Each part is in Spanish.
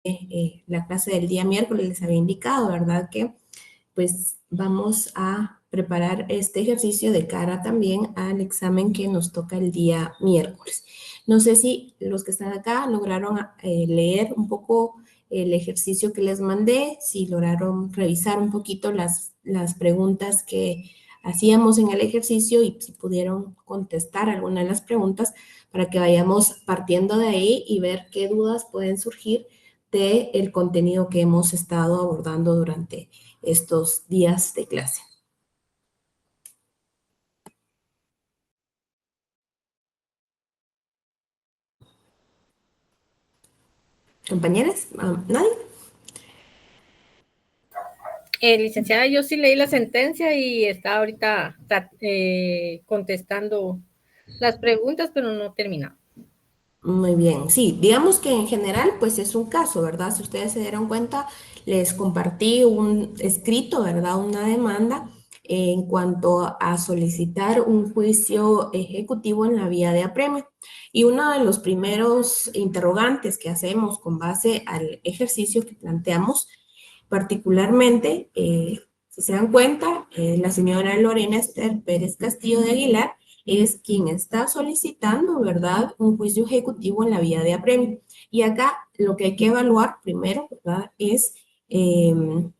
la clase del día miércoles les había indicado, ¿verdad? Que pues vamos a preparar este ejercicio de cara también al examen que nos toca el día miércoles. No sé si los que están acá lograron leer un poco el ejercicio que les mandé, si lograron revisar un poquito las preguntas que hacíamos en el ejercicio y si pudieron contestar alguna de las preguntas para que vayamos partiendo de ahí y ver qué dudas pueden surgir del contenido que hemos estado abordando durante estos días de clase. ¿Compañeras? ¿Nadie? Licenciada, yo sí leí la sentencia y está ahorita contestando las preguntas, pero no he terminado. Muy bien, sí, digamos que en general pues es un caso, ¿verdad? Si ustedes se dieron cuenta, les compartí un escrito, ¿verdad? Una demanda en cuanto a solicitar un juicio ejecutivo en la vía de apremio. Y uno de los primeros interrogantes que hacemos con base al ejercicio que planteamos, particularmente, si se dan cuenta, la señora Lorena Esther Pérez Castillo de Aguilar es quien está solicitando, ¿verdad?, un juicio ejecutivo en la vía de apremio. Y acá lo que hay que evaluar primero, ¿verdad?, es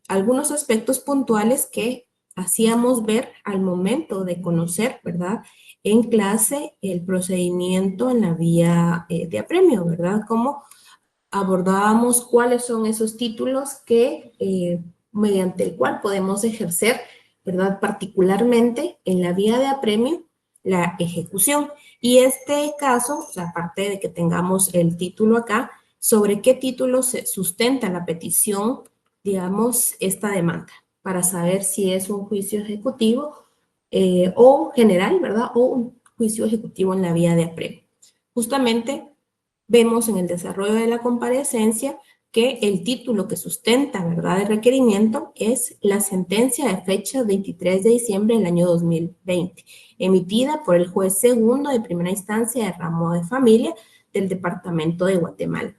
algunos aspectos puntuales que hacíamos ver al momento de conocer, ¿verdad?, en clase el procedimiento en la vía de apremio, ¿verdad?, cómo abordábamos cuáles son esos títulos que mediante el cual podemos ejercer, ¿verdad?, particularmente en la vía de apremio, la ejecución. Y este caso, o sea, aparte de que tengamos el título acá, sobre qué título se sustenta la petición, digamos, esta demanda, para saber si es un juicio ejecutivo o general, ¿verdad?, o un juicio ejecutivo en la vía de apremio. Justamente vemos en el desarrollo de la comparecencia que el título que sustenta, ¿verdad?, el requerimiento es la sentencia de fecha 23 de diciembre del año 2020, emitida por el juez segundo de primera instancia de ramo de familia del departamento de Guatemala.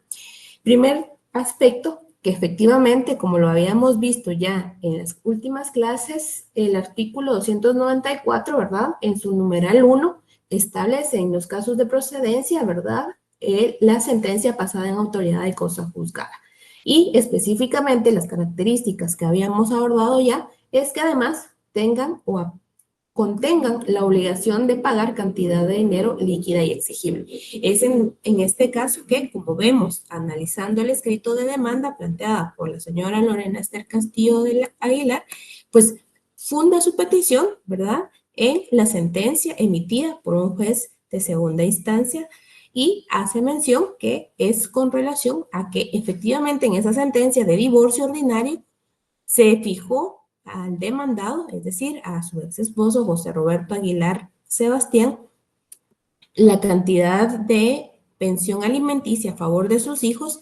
Primer aspecto, que efectivamente, como lo habíamos visto ya en las últimas clases, el artículo 294, ¿verdad?, en su numeral 1, establece en los casos de procedencia, ¿verdad?, la sentencia pasada en autoridad de cosa juzgada. Y específicamente las características que habíamos abordado ya es que además tengan o contengan la obligación de pagar cantidad de dinero líquida y exigible. Es en este caso que, como vemos, analizando el escrito de demanda planteada por la señora Lorena Esther Castillo de Aguilar, pues funda su petición, ¿verdad?, en la sentencia emitida por un juez de segunda instancia y hace mención que es con relación a que efectivamente en esa sentencia de divorcio ordinario se fijó al demandado, es decir, a su ex esposo José Roberto Aguilar Sebastián, la cantidad de pensión alimenticia a favor de sus hijos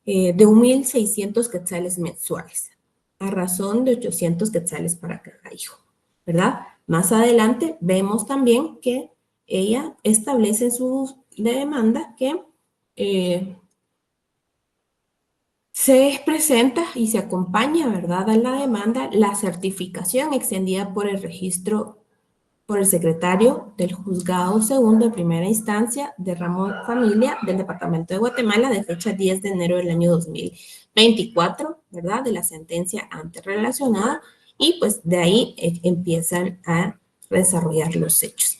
de 1,600 quetzales mensuales, a razón de 800 quetzales para cada hijo, ¿verdad? Más adelante vemos también que ella establece en su demanda que se presenta y se acompaña, ¿verdad?, a la demanda la certificación extendida por el registro, por el secretario del Juzgado Segundo de Primera Instancia de Ramo de Familia del Departamento de Guatemala de fecha 10 de enero del año 2024, ¿verdad?, de la sentencia antes relacionada, y pues de ahí empiezan a desarrollar los hechos.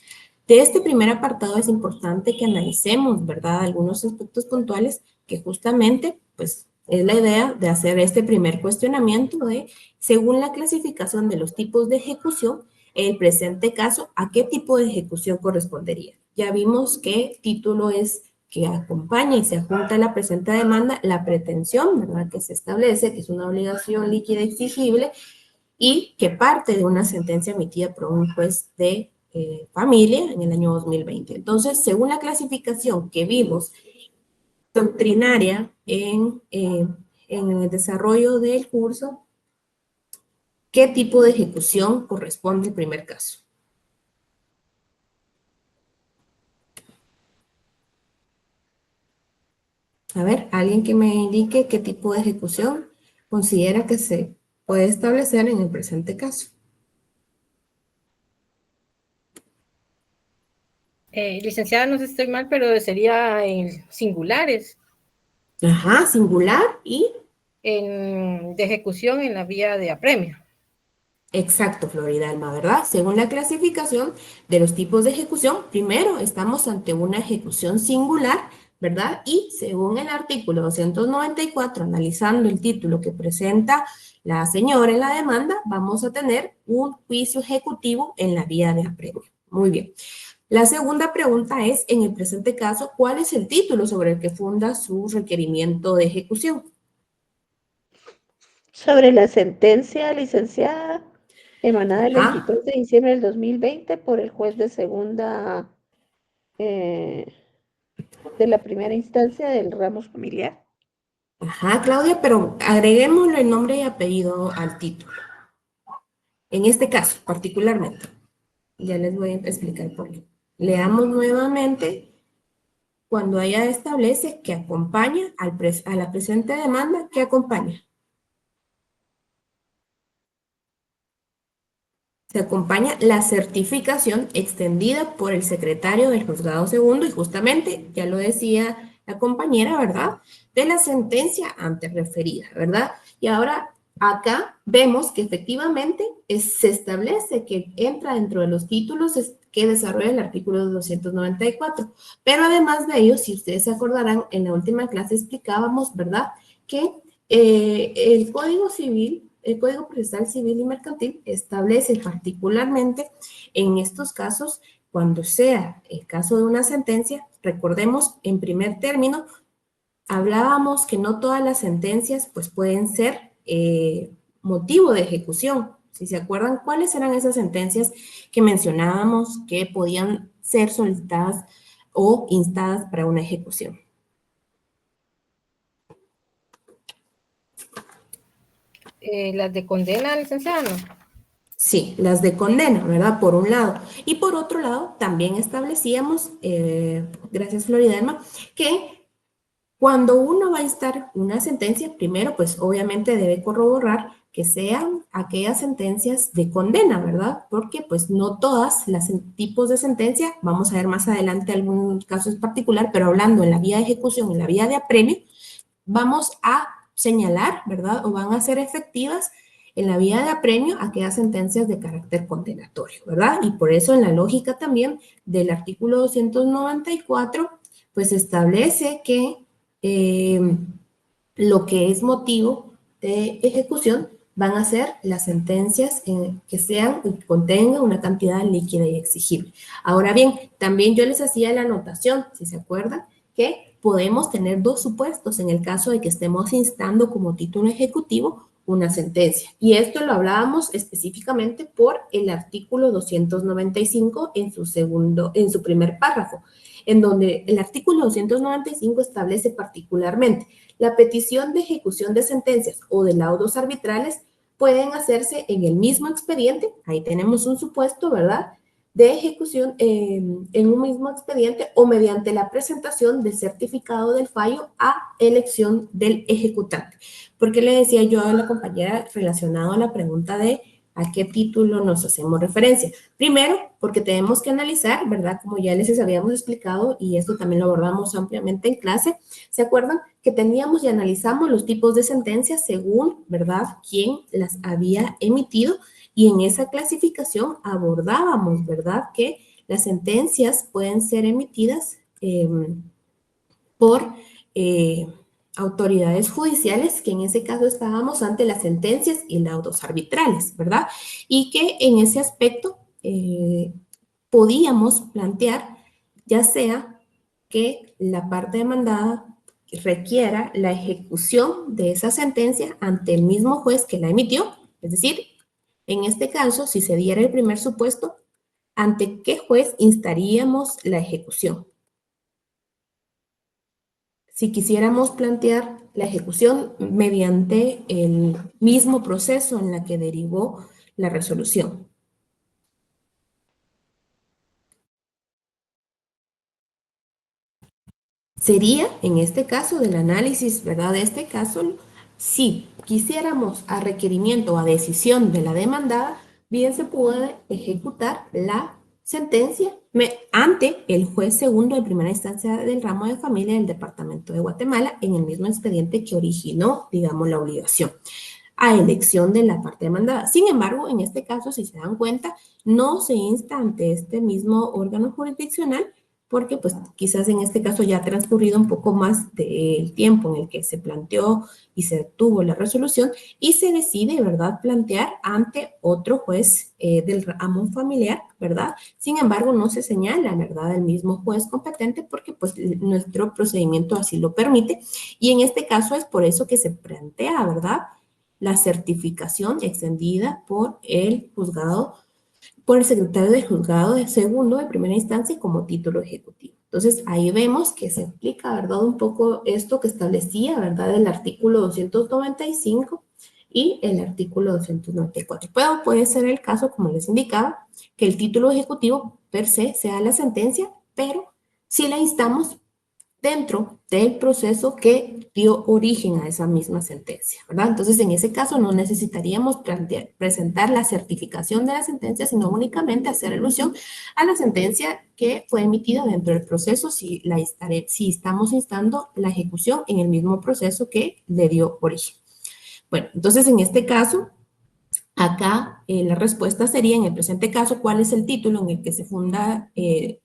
De este primer apartado es importante que analicemos, ¿verdad?, algunos aspectos puntuales que justamente, pues, es la idea de hacer este primer cuestionamiento de, según la clasificación de los tipos de ejecución, el presente caso, ¿a qué tipo de ejecución correspondería? Ya vimos que título es que acompaña y se adjunta a la presente demanda la pretensión, ¿verdad?, que se establece, que es una obligación líquida exigible y que parte de una sentencia emitida por un juez de familia en el año 2020. Entonces, según la clasificación que vimos doctrinaria en el desarrollo del curso, ¿qué tipo de ejecución corresponde al primer caso? A ver, alguien que me indique qué tipo de ejecución considera que se puede establecer en el presente caso. Licenciada, no sé si estoy mal, pero sería en singulares, Ajá, singular y de ejecución en la vía de apremio. exacto, Floridalma, ¿verdad? Según la clasificación de los tipos de ejecución, primero estamos ante una ejecución singular, ¿verdad? Y según el artículo 294, analizando el título que presenta la señora en la demanda, vamos a tener un juicio ejecutivo en la vía de apremio. Muy bien. La segunda pregunta es, en el presente caso, ¿cuál es el título sobre el que funda su requerimiento de ejecución? Sobre la sentencia, licenciada, emanada el Ajá. 23 de diciembre del 2020 por el juez de segunda eh, de la primera instancia del ramo familiar. Ajá, Claudia, pero agreguémosle el nombre y apellido al título. En este caso, particularmente, ya les voy a explicar por qué. Leamos nuevamente cuando ella establece que acompaña a la presente demanda, que acompaña. Se acompaña la certificación extendida por el secretario del juzgado segundo y justamente, ya lo decía la compañera, ¿verdad? De la sentencia antes referida, ¿verdad? Y ahora acá vemos que efectivamente se establece que entra dentro de los títulos que desarrolla el artículo 294. Pero además de ello, si ustedes se acordarán, en la última clase explicábamos, ¿verdad? Que el Código Civil, el Código Procesal Civil y Mercantil establece particularmente en estos casos, cuando sea el caso de una sentencia, recordemos en primer término, hablábamos que no todas las sentencias pues pueden ser motivo de ejecución. Si se acuerdan, ¿cuáles eran esas sentencias que mencionábamos que podían ser solicitadas o instadas para una ejecución? Las de condena, licenciada, no. Sí, las de condena, ¿verdad? Por un lado. Y por otro lado, también establecíamos, gracias Floridelma, que cuando uno va a instar una sentencia, primero, pues obviamente debe corroborar que sean aquellas sentencias de condena, ¿verdad? Porque pues no todas las tipos de sentencia, vamos a ver más adelante algún caso en particular, pero hablando en la vía de ejecución, en la vía de apremio, vamos a señalar, ¿verdad? O van a ser efectivas en la vía de apremio aquellas sentencias de carácter condenatorio, ¿verdad? Y por eso en la lógica también del artículo 294, pues establece que lo que es motivo de ejecución van a ser las sentencias que sean y contengan una cantidad líquida y exigible. Ahora bien, también yo les hacía la anotación, si se acuerdan, que podemos tener dos supuestos en el caso de que estemos instando como título ejecutivo una sentencia. Y esto lo hablábamos específicamente por el artículo 295 en su primer párrafo, en donde el artículo 295 establece particularmente la petición de ejecución de sentencias o de laudos arbitrales pueden hacerse en el mismo expediente, ahí tenemos un supuesto, ¿verdad?, de ejecución en un mismo expediente o mediante la presentación del certificado del fallo a elección del ejecutante. ¿Por qué le decía yo a la compañera relacionado a la pregunta de a qué título nos hacemos referencia? Primero, porque tenemos que analizar, ¿verdad? Como ya les habíamos explicado, y esto también lo abordamos ampliamente en clase, ¿se acuerdan? Que teníamos y analizamos los tipos de sentencias según, ¿verdad?, quién las había emitido, y en esa clasificación abordábamos, ¿verdad?, que las sentencias pueden ser emitidas por autoridades judiciales, que en ese caso estábamos ante las sentencias y laudos arbitrales, ¿verdad? Y que en ese aspecto podíamos plantear ya sea que la parte demandada requiera la ejecución de esa sentencia ante el mismo juez que la emitió, es decir, en este caso, si se diera el primer supuesto, ¿ante qué juez instaríamos la ejecución? Si quisiéramos plantear la ejecución mediante el mismo proceso en la que derivó la resolución. sería, en este caso, del análisis, ¿verdad? De este caso, si quisiéramos a requerimiento o a decisión de la demandada, bien se puede ejecutar la sentencia ante el juez segundo de primera instancia del ramo de familia del Departamento de Guatemala en el mismo expediente que originó, digamos, la obligación a elección de la parte demandada. Sin embargo, en este caso, si se dan cuenta, no se insta ante este mismo órgano jurisdiccional porque pues quizás en este caso ya ha transcurrido un poco más del tiempo en el que se planteó y se tuvo la resolución y se decide, ¿verdad?, plantear ante otro juez del ramo familiar, ¿verdad? Sin embargo, no se señala, ¿verdad?, el mismo juez competente porque pues nuestro procedimiento así lo permite y en este caso es por eso que se plantea, ¿verdad?, la certificación extendida por el juzgado, por el secretario del juzgado de segundo de primera instancia como título ejecutivo. Entonces, ahí vemos que se explica, ¿verdad?, un poco esto que establecía, ¿verdad?, el artículo 295 y el artículo 294. Pero puede ser el caso, como les indicaba, que el título ejecutivo per se sea la sentencia, pero si la instamos dentro del proceso que dio origen a esa misma sentencia, ¿verdad? Entonces, en ese caso no necesitaríamos presentar la certificación de la sentencia, sino únicamente hacer alusión a la sentencia que fue emitida dentro del proceso si estamos instando la ejecución en el mismo proceso que le dio origen. Bueno, entonces en este caso, acá la respuesta sería, en el presente caso, ¿cuál es el título en el que se funda,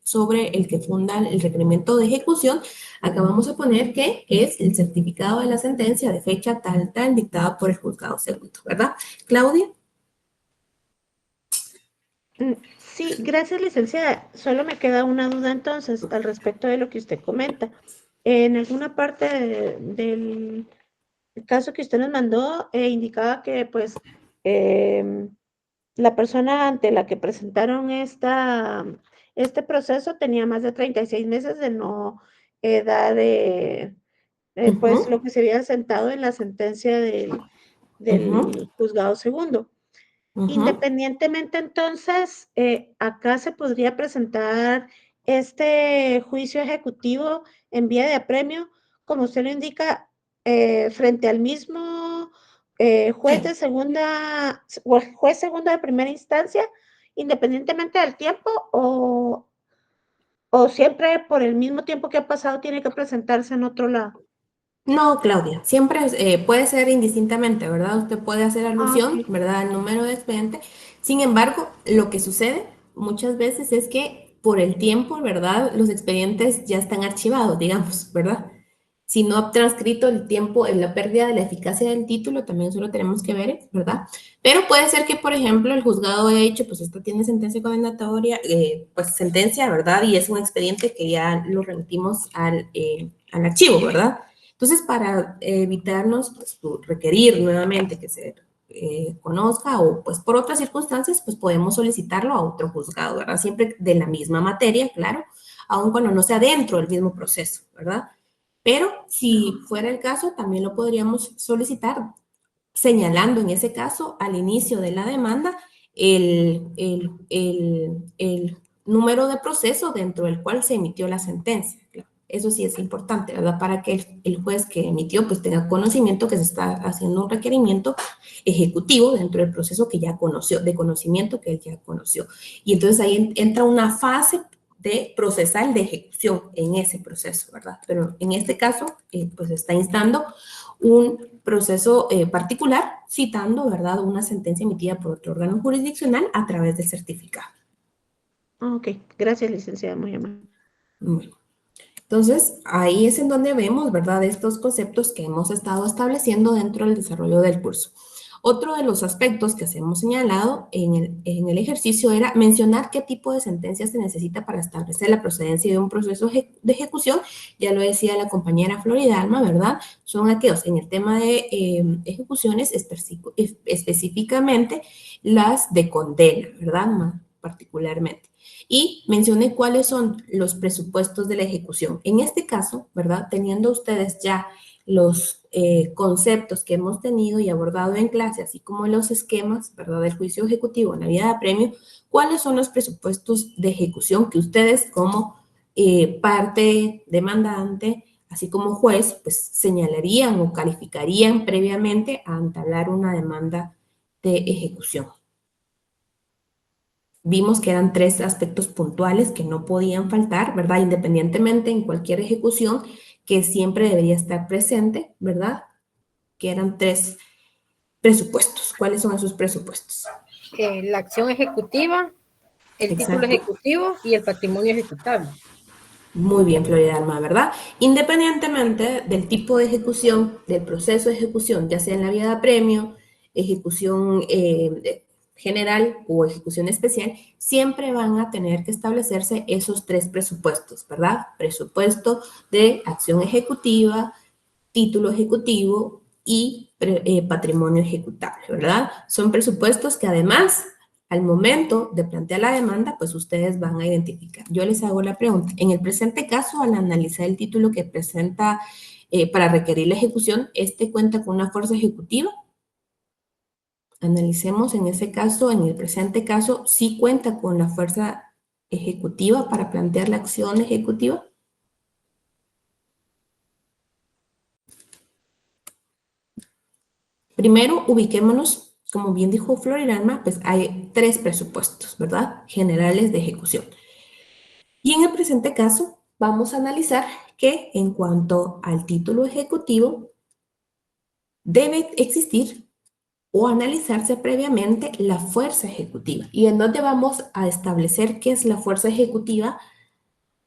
sobre el que funda el requerimiento de ejecución? Acá vamos a poner que es el certificado de la sentencia de fecha tal, tal, dictada por el juzgado segundo, ¿verdad? Claudia. Sí, gracias, licenciada. Solo me queda una duda entonces al respecto de lo que usted comenta. En alguna parte del caso que usted nos mandó, indicaba que pues la persona ante la que presentaron este proceso tenía más de 36 meses de no dar pues lo que se había sentado en la sentencia del juzgado segundo. Independientemente, entonces, acá se podría presentar este juicio ejecutivo en vía de apremio, como usted lo indica, frente al mismo juez Sí. de segunda, juez segundo de primera instancia, independientemente del tiempo, o siempre por el mismo tiempo que ha pasado tiene que presentarse en otro lado. No, Claudia, siempre puede ser indistintamente, ¿verdad? Usted puede hacer Ah, alusión, ok. ¿verdad?, al número de expediente. Sin embargo, lo que sucede muchas veces es que por el tiempo, ¿verdad?, los expedientes ya están archivados, digamos, ¿verdad? Si no ha transcrito el tiempo en la pérdida de la eficacia del título, también eso lo tenemos que ver, ¿verdad? Pero puede ser que, por ejemplo, el juzgado haya dicho, pues esto tiene sentencia condenatoria, pues sentencia, ¿verdad? Y es un expediente que ya lo remitimos al archivo, ¿verdad? Entonces, para evitarnos pues, requerir nuevamente que se conozca o pues por otras circunstancias, pues podemos solicitarlo a otro juzgado, ¿verdad? Siempre de la misma materia, claro, aun cuando no sea dentro del mismo proceso, ¿verdad? Pero si fuera el caso, también lo podríamos solicitar señalando en ese caso al inicio de la demanda el número de proceso dentro del cual se emitió la sentencia. Claro. Eso sí es importante, ¿verdad? Para que el juez que emitió pues tenga conocimiento que se está haciendo un requerimiento ejecutivo dentro del proceso que ya conoció, de conocimiento que él ya conoció. Y entonces ahí entra una fase de procesal de ejecución en ese proceso, ¿verdad? Pero en este caso, pues está instando un proceso particular citando, ¿verdad?, una sentencia emitida por otro órgano jurisdiccional a través del certificado. Ah, ok, gracias, licenciada, muy amable. Bueno, entonces, ahí es en donde vemos, ¿verdad?, estos conceptos que hemos estado estableciendo dentro del desarrollo del curso. Otro de los aspectos que hemos señalado en el ejercicio era mencionar qué tipo de sentencia se necesita para establecer la procedencia de un proceso de ejecución. Ya lo decía la compañera Floridalma, ¿verdad? Son aquellos en el tema de ejecuciones específicamente las de condena, ¿verdad? Más particularmente. Y mencioné cuáles son los presupuestos de la ejecución. En este caso, ¿verdad? Teniendo ustedes ya los conceptos que hemos tenido y abordado en clase, así como los esquemas, ¿verdad?, del juicio ejecutivo en la vía de apremio, ¿cuáles son los presupuestos de ejecución que ustedes como parte demandante, así como juez, pues señalarían o calificarían previamente a entablar una demanda de ejecución. Vimos que eran 3 aspectos puntuales que no podían faltar, ¿verdad? Independientemente en cualquier ejecución, que siempre debería estar presente, ¿verdad? Que eran 3 presupuestos. ¿Cuáles son esos presupuestos? La acción ejecutiva, el título Exacto. ejecutivo y el patrimonio ejecutable. Muy bien, Florida Alma, ¿verdad? Independientemente del tipo de ejecución, del proceso de ejecución, ya sea en la vía de apremio, ejecución general o ejecución especial, siempre van a tener que establecerse esos 3 presupuestos, ¿verdad? Presupuesto de acción ejecutiva, título ejecutivo y patrimonio ejecutable, ¿verdad? Son presupuestos que además, al momento de plantear la demanda, pues ustedes van a identificar. Yo les hago la pregunta. En el presente caso, al analizar el título que presenta para requerir la ejecución, ¿este cuenta con una fuerza ejecutiva? Analicemos en ese caso, en el presente caso, ¿sí cuenta con la fuerza ejecutiva para plantear la acción ejecutiva? Primero, ubiquémonos, como bien dijo Floriralma, pues hay 3 presupuestos, ¿verdad? Generales de ejecución. Y en el presente caso, vamos a analizar que en cuanto al título ejecutivo, debe existir o analizarse previamente la fuerza ejecutiva. ¿Y en dónde vamos a establecer qué es la fuerza ejecutiva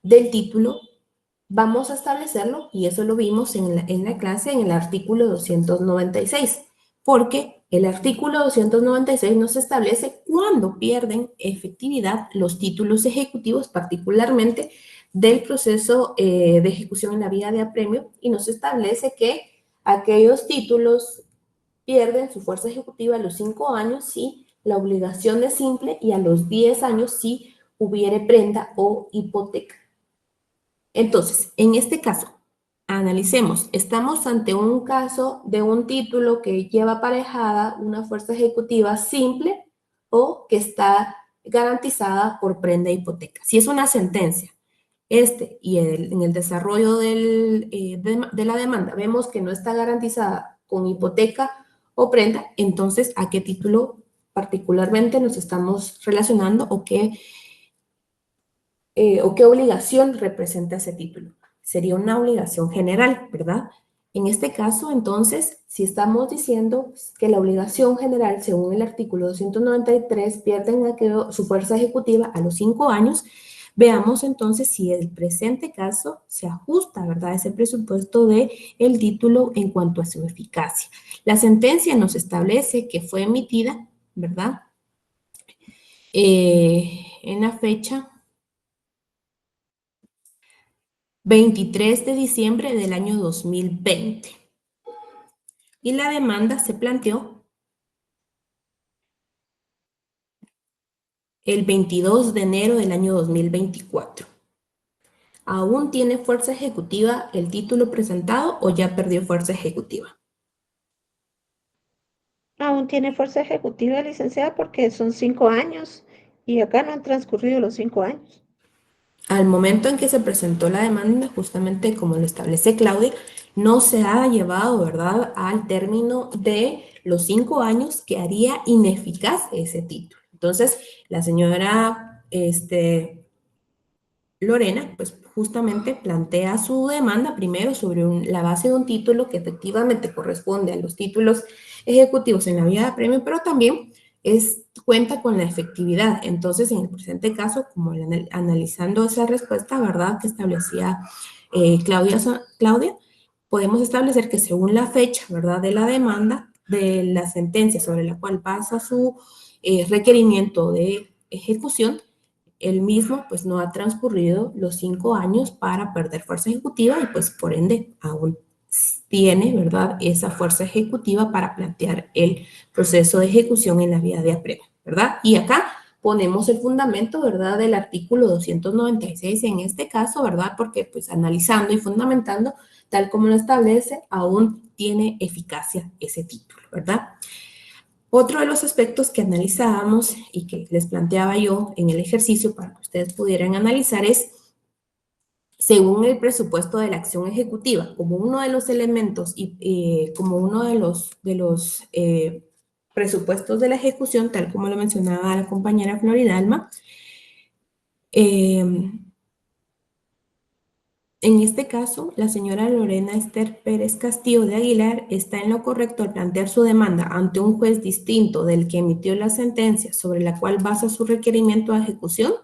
del título? Vamos a establecerlo, y eso lo vimos en la clase, en el artículo 296, porque el artículo 296 nos establece cuándo pierden efectividad los títulos ejecutivos, particularmente del proceso de ejecución en la vía de apremio, y nos establece que aquellos títulos pierden su fuerza ejecutiva a los 5 años si la obligación es simple y a los 10 años si hubiere prenda o hipoteca. Entonces, en este caso, analicemos, estamos ante un caso de un título que lleva aparejada una fuerza ejecutiva simple o que está garantizada por prenda e hipoteca. Si es una sentencia, en el desarrollo de la demanda vemos que no está garantizada con hipoteca o prenda, entonces, ¿a qué título particularmente nos estamos relacionando o qué obligación representa ese título? Sería una obligación general, ¿verdad? En este caso, entonces, si estamos diciendo que la obligación general, según el artículo 293, pierden su fuerza ejecutiva a los 5 años, veamos entonces si el presente caso se ajusta, ¿verdad?, ese presupuesto del título en cuanto a su eficacia. La sentencia nos establece que fue emitida, ¿verdad?, en la fecha 23 de diciembre del año 2020. Y la demanda se planteó el 22 de enero del año 2024. ¿Aún tiene fuerza ejecutiva el título presentado o ya perdió fuerza ejecutiva? Aún tiene fuerza ejecutiva, licenciada, porque son 5 años y acá no han transcurrido los 5 años. Al momento en que se presentó la demanda, justamente como lo establece Claudia, no se ha llevado, ¿verdad?, al término de los 5 años que haría ineficaz ese título. Entonces, la señora Lorena, pues justamente plantea su demanda primero sobre la base de un título que efectivamente corresponde a los títulos ejecutivos en la vía de apremio, pero también cuenta con la efectividad. Entonces, en el presente caso, como analizando esa respuesta, ¿verdad?, que establecía Claudia, podemos establecer que según la fecha, ¿verdad?, de la demanda, de la sentencia sobre la cual pasa su requerimiento de ejecución, el mismo pues no ha transcurrido los 5 años para perder fuerza ejecutiva y pues por ende aún tiene, ¿verdad?, esa fuerza ejecutiva para plantear el proceso de ejecución en la vía de apremio, ¿verdad? Y acá ponemos el fundamento, ¿verdad?, del artículo 296 en este caso, ¿verdad?, porque pues analizando y fundamentando, tal como lo establece, aún tiene eficacia ese título, ¿verdad? Otro de los aspectos que analizábamos y que les planteaba yo en el ejercicio para que ustedes pudieran analizar es según el presupuesto de la acción ejecutiva, como uno de los elementos y como uno de los presupuestos de la ejecución, tal como lo mencionaba la compañera Floridalma. En este caso, la señora Lorena Esther Pérez Castillo de Aguilar está en lo correcto al plantear su demanda ante un juez distinto del que emitió la sentencia sobre la cual basa su requerimiento de ejecución.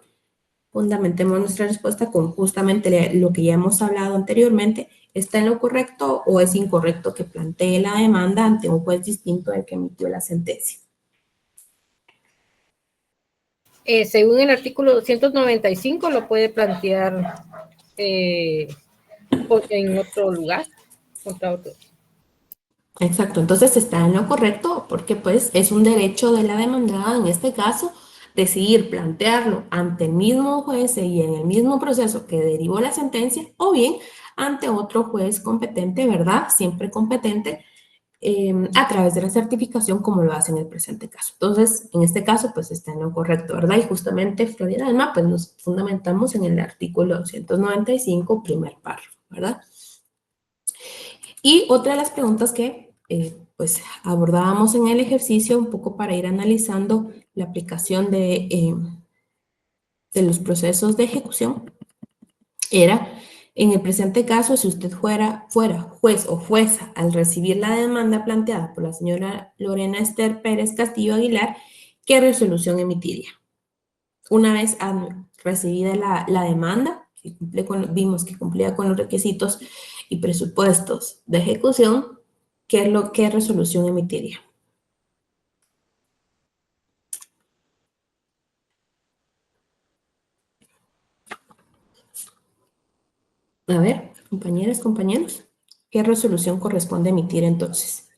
Fundamentemos nuestra respuesta con justamente lo que ya hemos hablado anteriormente. ¿Está en lo correcto o es incorrecto que plantee la demanda ante un juez distinto del que emitió la sentencia? Según el artículo 295, lo puede plantear en otro lugar, contra otro. Exacto, entonces está en lo correcto porque pues es un derecho de la demandada en este caso decidir plantearlo ante el mismo juez y en el mismo proceso que derivó la sentencia o bien ante otro juez competente, ¿verdad? Siempre competente a través de la certificación como lo hace en el presente caso. Entonces, en este caso pues está en lo correcto, ¿verdad? Y justamente Floridalma pues nos fundamentamos en el artículo 295, primer párrafo, ¿verdad? Y otra de las preguntas que pues abordábamos en el ejercicio un poco para ir analizando la aplicación de los procesos de ejecución era, en el presente caso, si usted fuera juez o jueza al recibir la demanda planteada por la señora Lorena Esther Pérez Castillo Aguilar, ¿qué resolución emitiría? Una vez recibida la demanda, que vimos que cumplía con los requisitos y presupuestos de ejecución, ¿qué resolución emitiría? A ver, compañeras, compañeros, ¿qué resolución corresponde emitir entonces?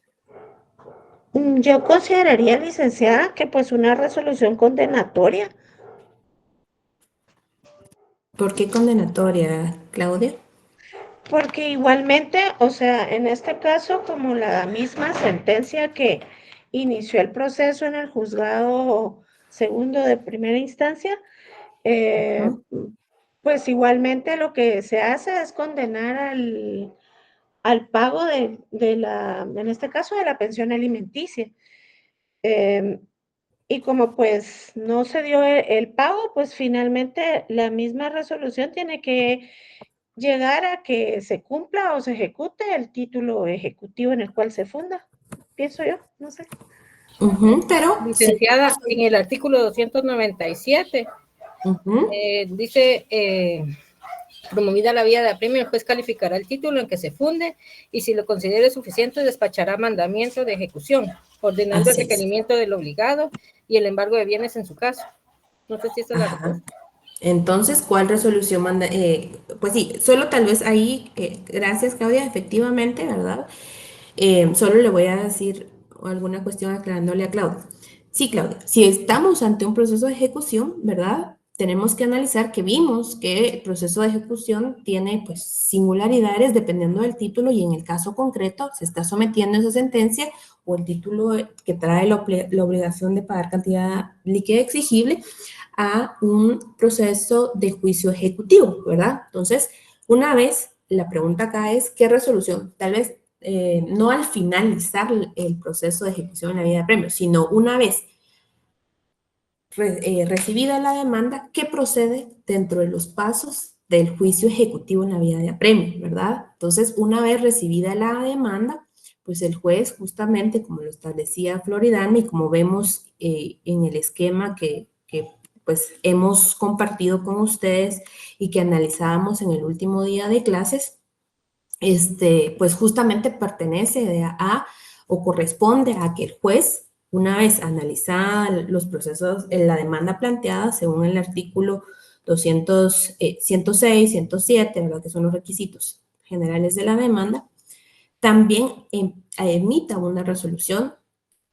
Yo consideraría, licenciada, que pues una resolución condenatoria. ¿Por qué condenatoria, Claudia? Porque igualmente, o sea, en este caso, como la misma sentencia que inició el proceso en el juzgado segundo de primera instancia, ¿No? pues igualmente lo que se hace es condenar al pago en este caso, de la pensión alimenticia. Y como pues no se dio el pago, pues finalmente la misma resolución tiene que llegar a que se cumpla o se ejecute el título ejecutivo en el cual se funda, pienso yo, no sé. Pero sí. Licenciada, en el artículo 297 dice, promovida la vía de apremio, el juez calificará el título en que se funde y si lo considere suficiente despachará mandamiento de ejecución, ordenando el requerimiento del obligado y el embargo de bienes en su caso. No sé si esta es la respuesta. Entonces, ¿cuál resolución manda? Pues sí, solo tal vez ahí, gracias Claudia, efectivamente, ¿verdad? Solo le voy a decir alguna cuestión aclarándole a Claudia. Sí, Claudia, si estamos ante un proceso de ejecución, ¿verdad? Tenemos que analizar que vimos que el proceso de ejecución tiene pues singularidades dependiendo del título y en el caso concreto se está sometiendo esa sentencia o el título que trae la obligación de pagar cantidad líquida exigible a un proceso de juicio ejecutivo, ¿verdad? Entonces, una vez, la pregunta acá es, ¿qué resolución? Tal vez no al finalizar el proceso de ejecución en la vía de premio, sino una vez recibida la demanda, ¿qué procede dentro de los pasos del juicio ejecutivo en la vía de apremio, ¿verdad? Entonces, una vez recibida la demanda, pues el juez justamente, como lo establecía Floridalma y como vemos en el esquema que pues hemos compartido con ustedes y que analizábamos en el último día de clases, pues justamente pertenece o corresponde a que el juez, una vez analizada los procesos, la demanda planteada según el artículo 106, 107, ¿verdad? Que son los requisitos generales de la demanda, también emita una resolución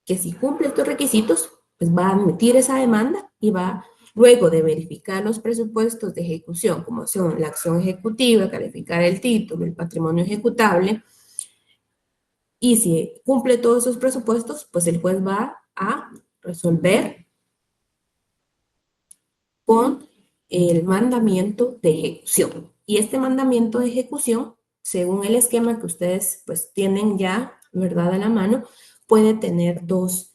que si cumple estos requisitos, pues va a admitir esa demanda y va, luego de verificar los presupuestos de ejecución, como son la acción ejecutiva, calificar el título, el patrimonio ejecutable, y si cumple todos esos presupuestos, pues el juez va a resolver con el mandamiento de ejecución. Y este mandamiento de ejecución, según el esquema que ustedes pues tienen ya, ¿verdad?, a la mano, puede tener dos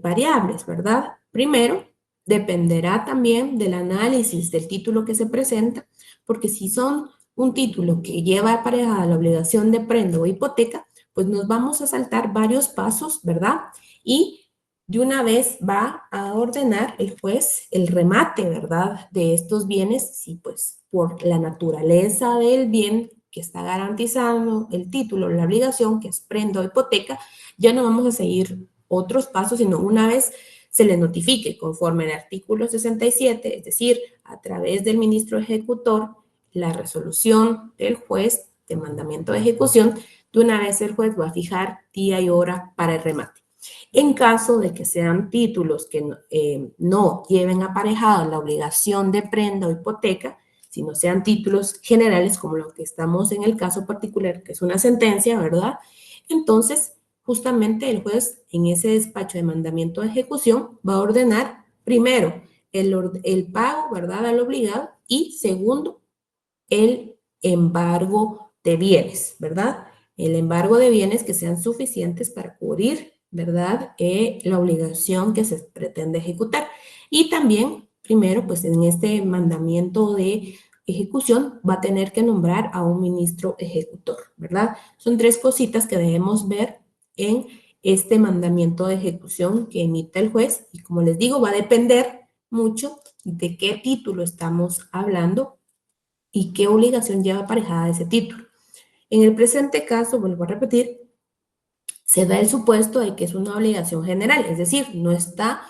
variables, ¿verdad? Primero, dependerá también del análisis del título que se presenta, porque si son un título que lleva aparejada la obligación de prenda o hipoteca, pues nos vamos a saltar varios pasos, ¿verdad? Y de una vez va a ordenar el juez el remate, ¿verdad?, de estos bienes, si pues por la naturaleza del bien que está garantizando el título, la obligación, que es prenda o hipoteca, ya no vamos a seguir otros pasos, sino una vez se le notifique conforme al artículo 67, es decir, a través del ministro ejecutor, la resolución del juez de mandamiento de ejecución, de una vez el juez va a fijar día y hora para el remate. En caso de que sean títulos que no lleven aparejado la obligación de prenda o hipoteca, sino sean títulos generales, como lo que estamos en el caso particular, que es una sentencia, ¿verdad? Entonces, justamente el juez en ese despacho de mandamiento de ejecución va a ordenar, primero, el pago, ¿verdad?, al obligado, y segundo, el embargo de bienes, ¿verdad? El embargo de bienes que sean suficientes para cubrir, ¿verdad?, la obligación que se pretende ejecutar. Y también, primero, pues en este mandamiento de ejecución va a tener que nombrar a un ministro ejecutor, ¿verdad? Son tres cositas que debemos ver en este mandamiento de ejecución que emite el juez. Y como les digo, va a depender mucho de qué título estamos hablando y qué obligación lleva aparejada ese título. En el presente caso, vuelvo a repetir, se da el supuesto de que es una obligación general, es decir, no está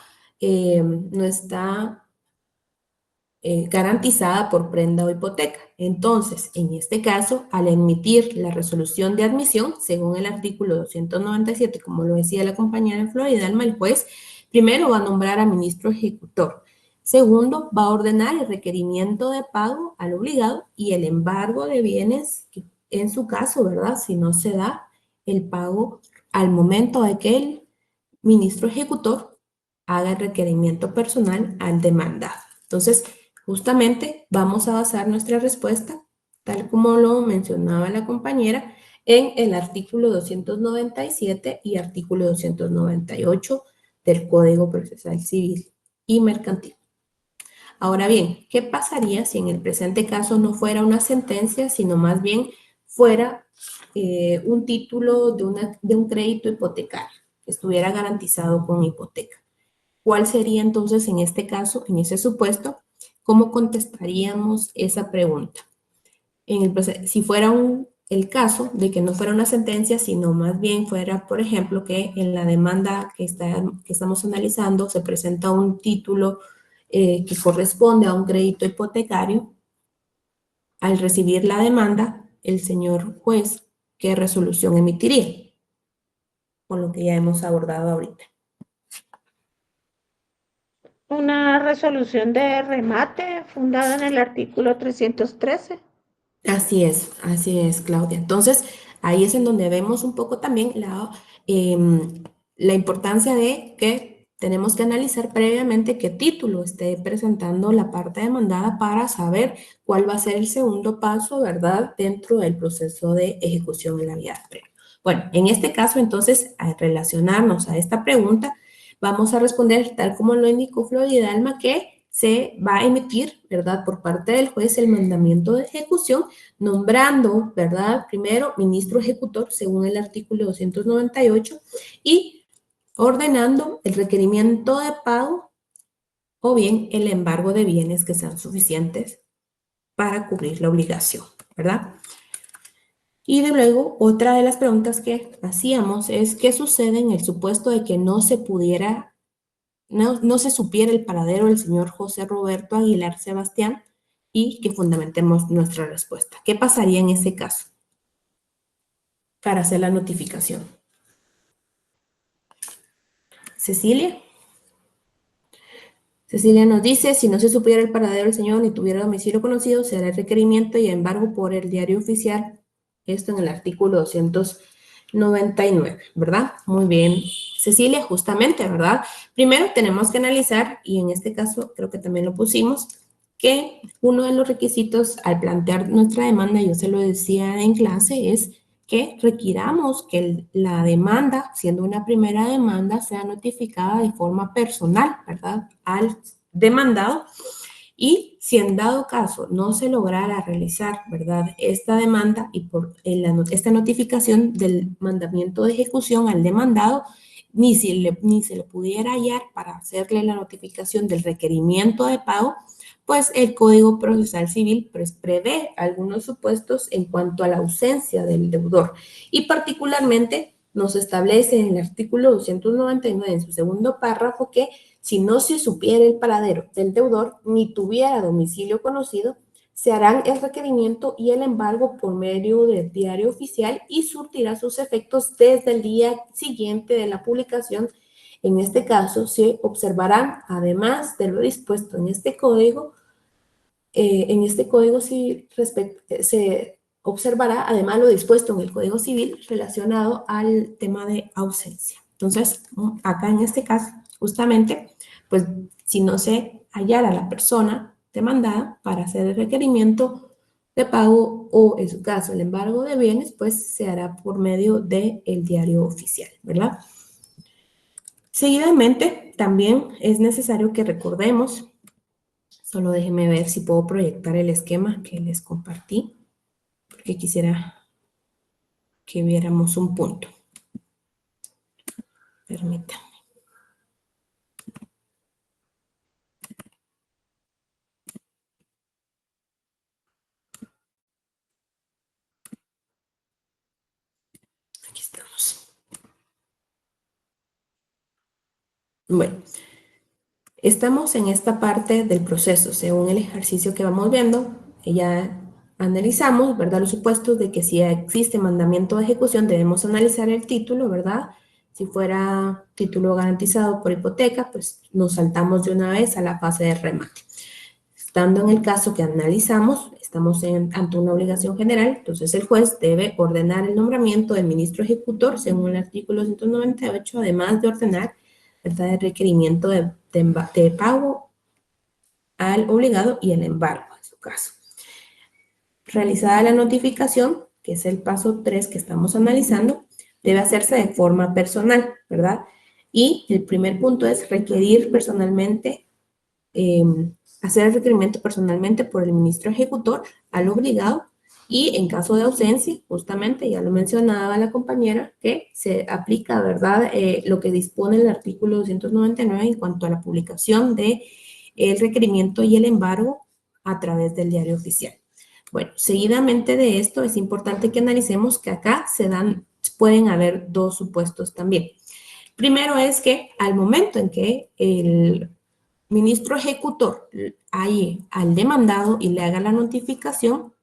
garantizada por prenda o hipoteca. Entonces, en este caso, al emitir la resolución de admisión, según el artículo 297, como lo decía la compañera Florida Alma, el juez primero va a nombrar a ministro ejecutor. Segundo, va a ordenar el requerimiento de pago al obligado y el embargo de bienes, en su caso, ¿verdad?, si no se da el pago al momento de que el ministro ejecutor haga el requerimiento personal al demandado. Entonces, justamente vamos a basar nuestra respuesta, tal como lo mencionaba la compañera, en el artículo 297 y artículo 298 del Código Procesal Civil y Mercantil. Ahora bien, ¿qué pasaría si en el presente caso no fuera una sentencia, sino más bien fuera un título de un crédito hipotecario que estuviera garantizado con hipoteca? ¿Cuál sería entonces en este caso, en ese supuesto, cómo contestaríamos esa pregunta? Si fuera el caso de que no fuera una sentencia, sino más bien fuera, por ejemplo, que en la demanda que estamos analizando se presenta un título que corresponde a un crédito hipotecario, al recibir la demanda, el señor juez, ¿qué resolución emitiría? Con lo que ya hemos abordado ahorita. Una resolución de remate fundada en el artículo 313. Así es, Claudia. Entonces, ahí es en donde vemos un poco también la importancia de que tenemos que analizar previamente qué título esté presentando la parte demandada para saber cuál va a ser el segundo paso, ¿verdad?, dentro del proceso de ejecución en la vía previa. Bueno, en este caso, entonces, al relacionarnos a esta pregunta, vamos a responder tal como lo indicó Florida Alma, que se va a emitir, ¿verdad?, por parte del juez el mandamiento de ejecución, nombrando, ¿verdad?, primero ministro ejecutor, según el artículo 298, y ordenando el requerimiento de pago o bien el embargo de bienes que sean suficientes para cubrir la obligación, ¿verdad? Y de luego, otra de las preguntas que hacíamos es, ¿qué sucede en el supuesto de que no se supiera el paradero del señor José Roberto Aguilar Sebastián y que fundamentemos nuestra respuesta? ¿Qué pasaría en ese caso para hacer la notificación? Cecilia. Cecilia nos dice, si no se supiera el paradero del señor ni tuviera domicilio conocido, se hará el requerimiento y embargo por el diario oficial. Esto en el artículo 299, ¿verdad? Muy bien, Cecilia, justamente, ¿verdad? Primero tenemos que analizar, y en este caso creo que también lo pusimos, que uno de los requisitos al plantear nuestra demanda, yo se lo decía en clase, es que requiramos que la demanda, siendo una primera demanda, sea notificada de forma personal, ¿verdad?, al demandado. Y si en dado caso no se lograra realizar, ¿verdad?, esta demanda y por esta notificación del mandamiento de ejecución al demandado, ni se le pudiera hallar para hacerle la notificación del requerimiento de pago, pues el Código Procesal Civil pues, prevé algunos supuestos en cuanto a la ausencia del deudor. Y particularmente nos establece en el artículo 299, en su segundo párrafo, que si no se supiera el paradero del deudor ni tuviera domicilio conocido, se harán el requerimiento y el embargo por medio del diario oficial y surtirá sus efectos desde el día siguiente de la publicación. En este caso, se observarán, además de lo dispuesto en este código civil, se observará además lo dispuesto en el Código Civil relacionado al tema de ausencia. Entonces, acá en este caso, justamente, pues si no se hallara la persona demandada para hacer el requerimiento de pago o, en su caso, el embargo de bienes, pues se hará por medio del diario oficial, ¿verdad? Seguidamente, también es necesario que recordemos, solo déjenme ver si puedo proyectar el esquema que les compartí, porque quisiera que viéramos un punto. Permítanme. Aquí estamos. Bueno, estamos en esta parte del proceso, según el ejercicio que vamos viendo, ya analizamos, ¿verdad?, los supuestos de que si existe mandamiento de ejecución debemos analizar el título, ¿verdad? Si fuera título garantizado por hipoteca, pues nos saltamos de una vez a la fase de remate. Estando en el caso que analizamos, estamos ante una obligación general, entonces el juez debe ordenar el nombramiento del ministro ejecutor según el artículo 198, además de ordenar, ¿verdad?, el requerimiento de pago al obligado y el embargo en su caso. Realizada la notificación, que es el paso 3 que estamos analizando, debe hacerse de forma personal, ¿verdad? Y el primer punto es requerir personalmente, hacer el requerimiento personalmente por el ministro ejecutor al obligado, y en caso de ausencia, justamente ya lo mencionaba la compañera, que se aplica, ¿verdad?, lo que dispone el artículo 299 en cuanto a la publicación de el requerimiento y el embargo a través del diario oficial. Bueno, seguidamente de esto es importante que analicemos que acá pueden haber dos supuestos también. Primero es que al momento en que el ministro ejecutor ahí al demandado y le haga la notificación,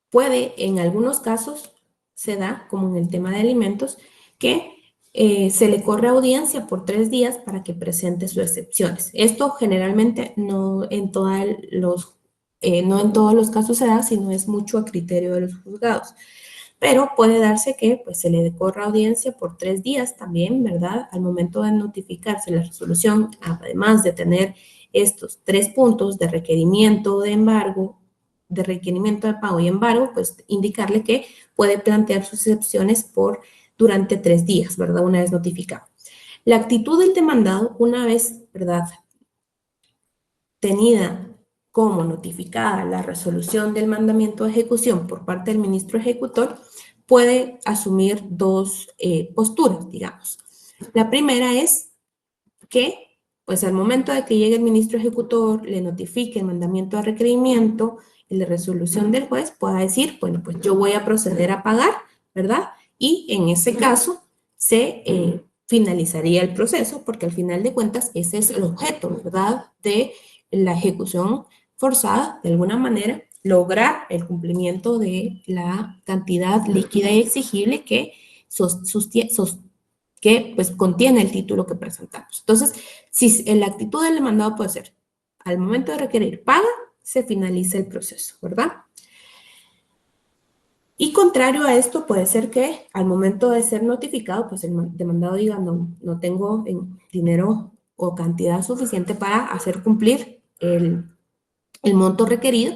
puede, en algunos casos, se da, como en el tema de alimentos, que se le corre audiencia por 3 días para que presente sus excepciones. Esto generalmente no en todos los casos se da, sino es mucho a criterio de los juzgados. Pero puede darse que pues, se le corra audiencia por 3 días también, ¿verdad? Al momento de notificarse la resolución, además de tener estos 3 puntos de requerimiento de embargo, de requerimiento de pago y embargo, pues indicarle que puede plantear sus excepciones durante 3 días, ¿verdad? Una vez notificado. La actitud del demandado, una vez, ¿verdad?, tenida como notificada la resolución del mandamiento de ejecución por parte del ministro ejecutor, puede asumir dos posturas, digamos. La primera es que, pues al momento de que llegue el ministro ejecutor, le notifique el mandamiento de requerimiento y la resolución del juez, pueda decir, bueno, pues yo voy a proceder a pagar, ¿verdad? Y en ese caso se finalizaría el proceso, porque al final de cuentas ese es el objeto, ¿verdad?, de la ejecución forzada, de alguna manera, lograr el cumplimiento de la cantidad líquida y exigible que pues contiene el título que presentamos. Entonces, si la actitud del demandado puede ser, al momento de requerir paga, se finaliza el proceso, ¿verdad? Y contrario a esto, puede ser que al momento de ser notificado, pues el demandado diga, no tengo dinero o cantidad suficiente para hacer cumplir el monto requerido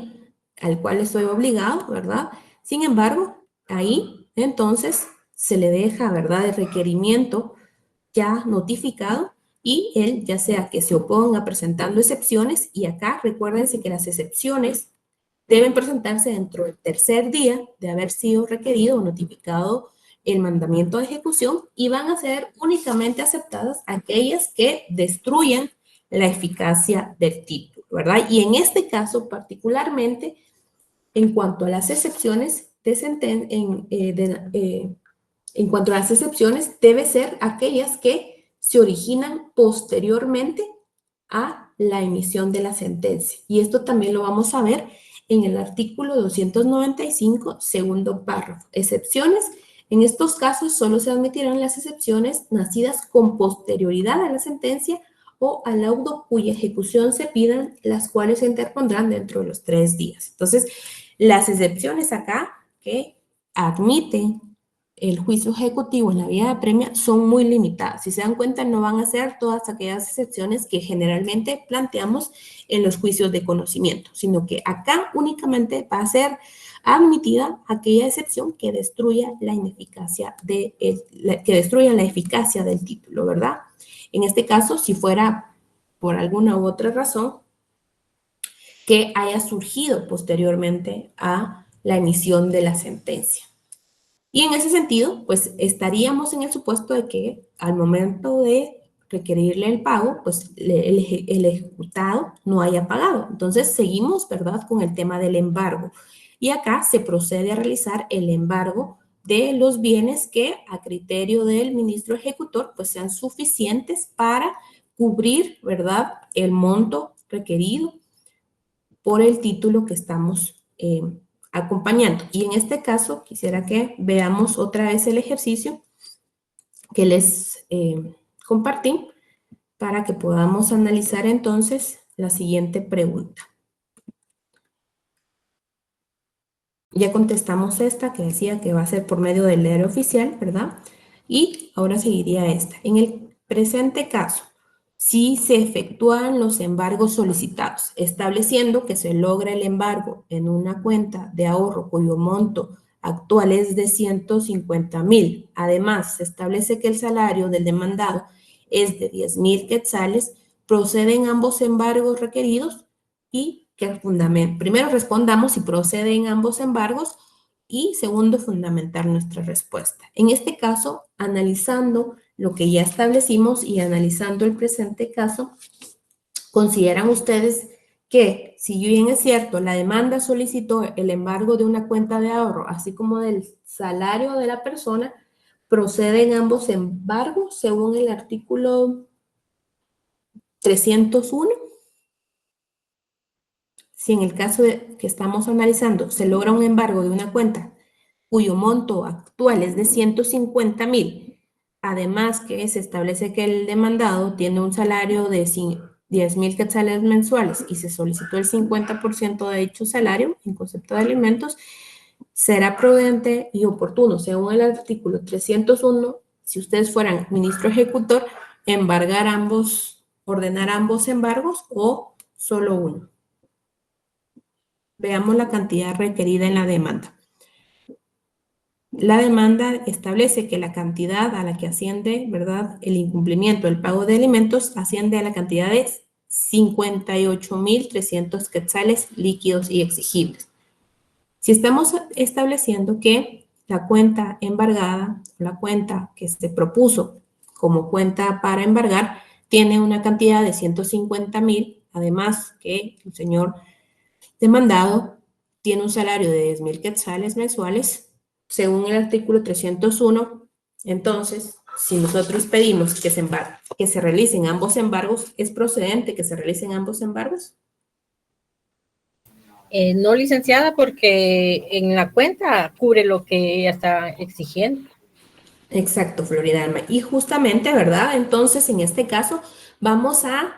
al cual estoy obligado, ¿verdad? Sin embargo, ahí entonces se le deja, ¿verdad?, el requerimiento ya notificado y él ya sea que se oponga presentando excepciones, y acá recuérdense que las excepciones deben presentarse dentro del tercer día de haber sido requerido o notificado el mandamiento de ejecución, y van a ser únicamente aceptadas aquellas que destruyan la eficacia del título, ¿verdad? Y en este caso particularmente, en cuanto a las excepciones en cuanto a las excepciones, debe ser aquellas que se originan posteriormente a la emisión de la sentencia. Y esto también lo vamos a ver en el artículo 295, segundo párrafo. Excepciones. En estos casos solo se admitirán las excepciones nacidas con posterioridad a la sentencia o al laudo cuya ejecución se pidan, las cuales se interpondrán dentro de los 3 días. Entonces, las excepciones acá que admiten el juicio ejecutivo en la vía de apremio son muy limitadas. Si se dan cuenta, no van a ser todas aquellas excepciones que generalmente planteamos en los juicios de conocimiento, sino que acá únicamente va a ser admitida aquella excepción que destruya la ineficacia que destruya la eficacia del título, ¿verdad? En este caso, si fuera por alguna u otra razón que haya surgido posteriormente a la emisión de la sentencia. Y en ese sentido, pues estaríamos en el supuesto de que al momento de requerirle el pago, pues el ejecutado no haya pagado. Entonces seguimos, ¿verdad?, con el tema del embargo. Y acá se procede a realizar el embargo de los bienes que a criterio del ministro ejecutor pues sean suficientes para cubrir, ¿verdad?, el monto requerido por el título que estamos acompañando. Y en este caso quisiera que veamos otra vez el ejercicio que les compartí para que podamos analizar entonces la siguiente pregunta. Ya contestamos esta que decía que va a ser por medio del diario oficial, ¿verdad? Y ahora seguiría esta. En el presente caso, si se efectúan los embargos solicitados, estableciendo que se logra el embargo en una cuenta de ahorro cuyo monto actual es de 150,000, además se establece que el salario del demandado es de 10,000 quetzales, proceden ambos embargos requeridos y que primero respondamos si proceden ambos embargos y segundo, fundamentar nuestra respuesta. En este caso, analizando lo que ya establecimos y analizando el presente caso, ¿consideran ustedes que, si bien es cierto, la demanda solicitó el embargo de una cuenta de ahorro, así como del salario de la persona, proceden ambos embargos según el artículo 301? Si en el caso que estamos analizando se logra un embargo de una cuenta cuyo monto actual es de 150,000, además que se establece que el demandado tiene un salario de 10,000 quetzales mensuales y se solicitó el 50% de dicho salario en concepto de alimentos, será prudente y oportuno, según el artículo 301, si ustedes fueran ministro ejecutor, ordenar ambos embargos o solo uno. Veamos la cantidad requerida en la demanda. La demanda establece que la cantidad a la que asciende, ¿verdad?, el incumplimiento del pago de alimentos asciende a la cantidad de 58,300 quetzales líquidos y exigibles. Si estamos estableciendo que la cuenta embargada, la cuenta que se propuso como cuenta para embargar, tiene una cantidad de 150,000, además que el señor demandado tiene un salario de 10,000 quetzales mensuales, según el artículo 301, entonces, si nosotros pedimos que se realicen ambos embargos, ¿es procedente que se realicen ambos embargos? No, licenciada, porque en la cuenta cubre lo que ella está exigiendo. Exacto, Floridalma. Y justamente, ¿verdad? Entonces, en este caso, vamos a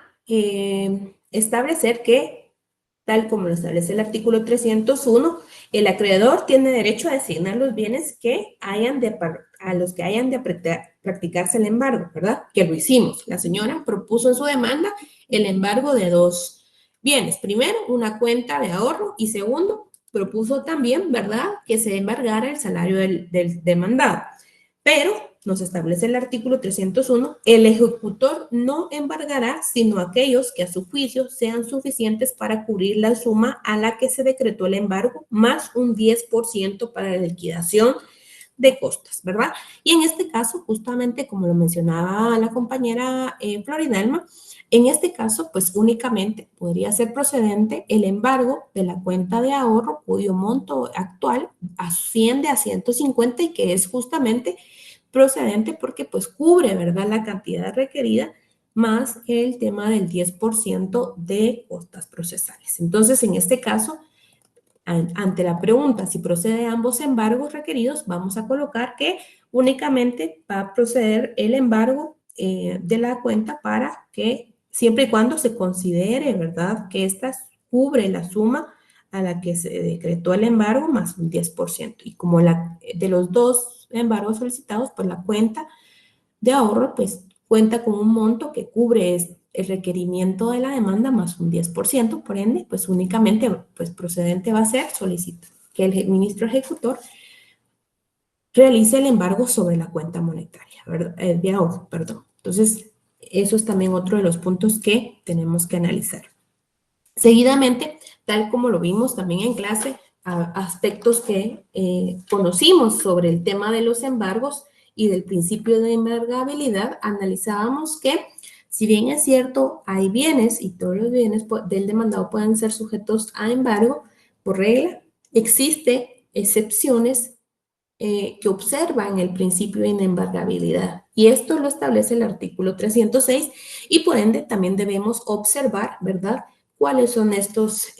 establecer que, tal como lo establece el artículo 301, el acreedor tiene derecho a designar los bienes que a los que hayan de practicarse el embargo, ¿verdad? Que lo hicimos. La señora propuso en su demanda el embargo de 2 bienes. Primero, una cuenta de ahorro y segundo, propuso también, ¿verdad?, que se embargara el salario del demandado. Pero nos establece el artículo 301, el ejecutor no embargará sino aquellos que a su juicio sean suficientes para cubrir la suma a la que se decretó el embargo, más un 10% para la liquidación de costas, ¿verdad? Y en este caso, justamente como lo mencionaba la compañera Florinelma, en este caso, pues únicamente podría ser procedente el embargo de la cuenta de ahorro cuyo monto actual asciende a 150 y que es justamente procedente porque pues cubre, ¿verdad?, la cantidad requerida más el tema del 10% de costas procesales. Entonces, en este caso, ante la pregunta si procede ambos embargos requeridos, vamos a colocar que únicamente va a proceder el embargo de la cuenta para que, siempre y cuando se considere, ¿verdad?, que ésta cubre la suma a la que se decretó el embargo más un 10%. Y como de los dos embargos solicitados, pues la cuenta de ahorro, pues cuenta con un monto que cubre el requerimiento de la demanda más un 10%, por ende, pues únicamente, pues procedente va a ser solicitar que el ministro ejecutor realice el embargo sobre la cuenta monetaria, ¿verdad? De ahorro, perdón. Entonces, eso es también otro de los puntos que tenemos que analizar. Seguidamente, tal como lo vimos también en clase, aspectos que conocimos sobre el tema de los embargos y del principio de embargabilidad, analizábamos que, si bien es cierto, hay bienes y todos los bienes del demandado pueden ser sujetos a embargo, por regla, existe excepciones que observan el principio de inembargabilidad. Y esto lo establece el artículo 306 y por ende también debemos observar, ¿verdad?, cuáles son estas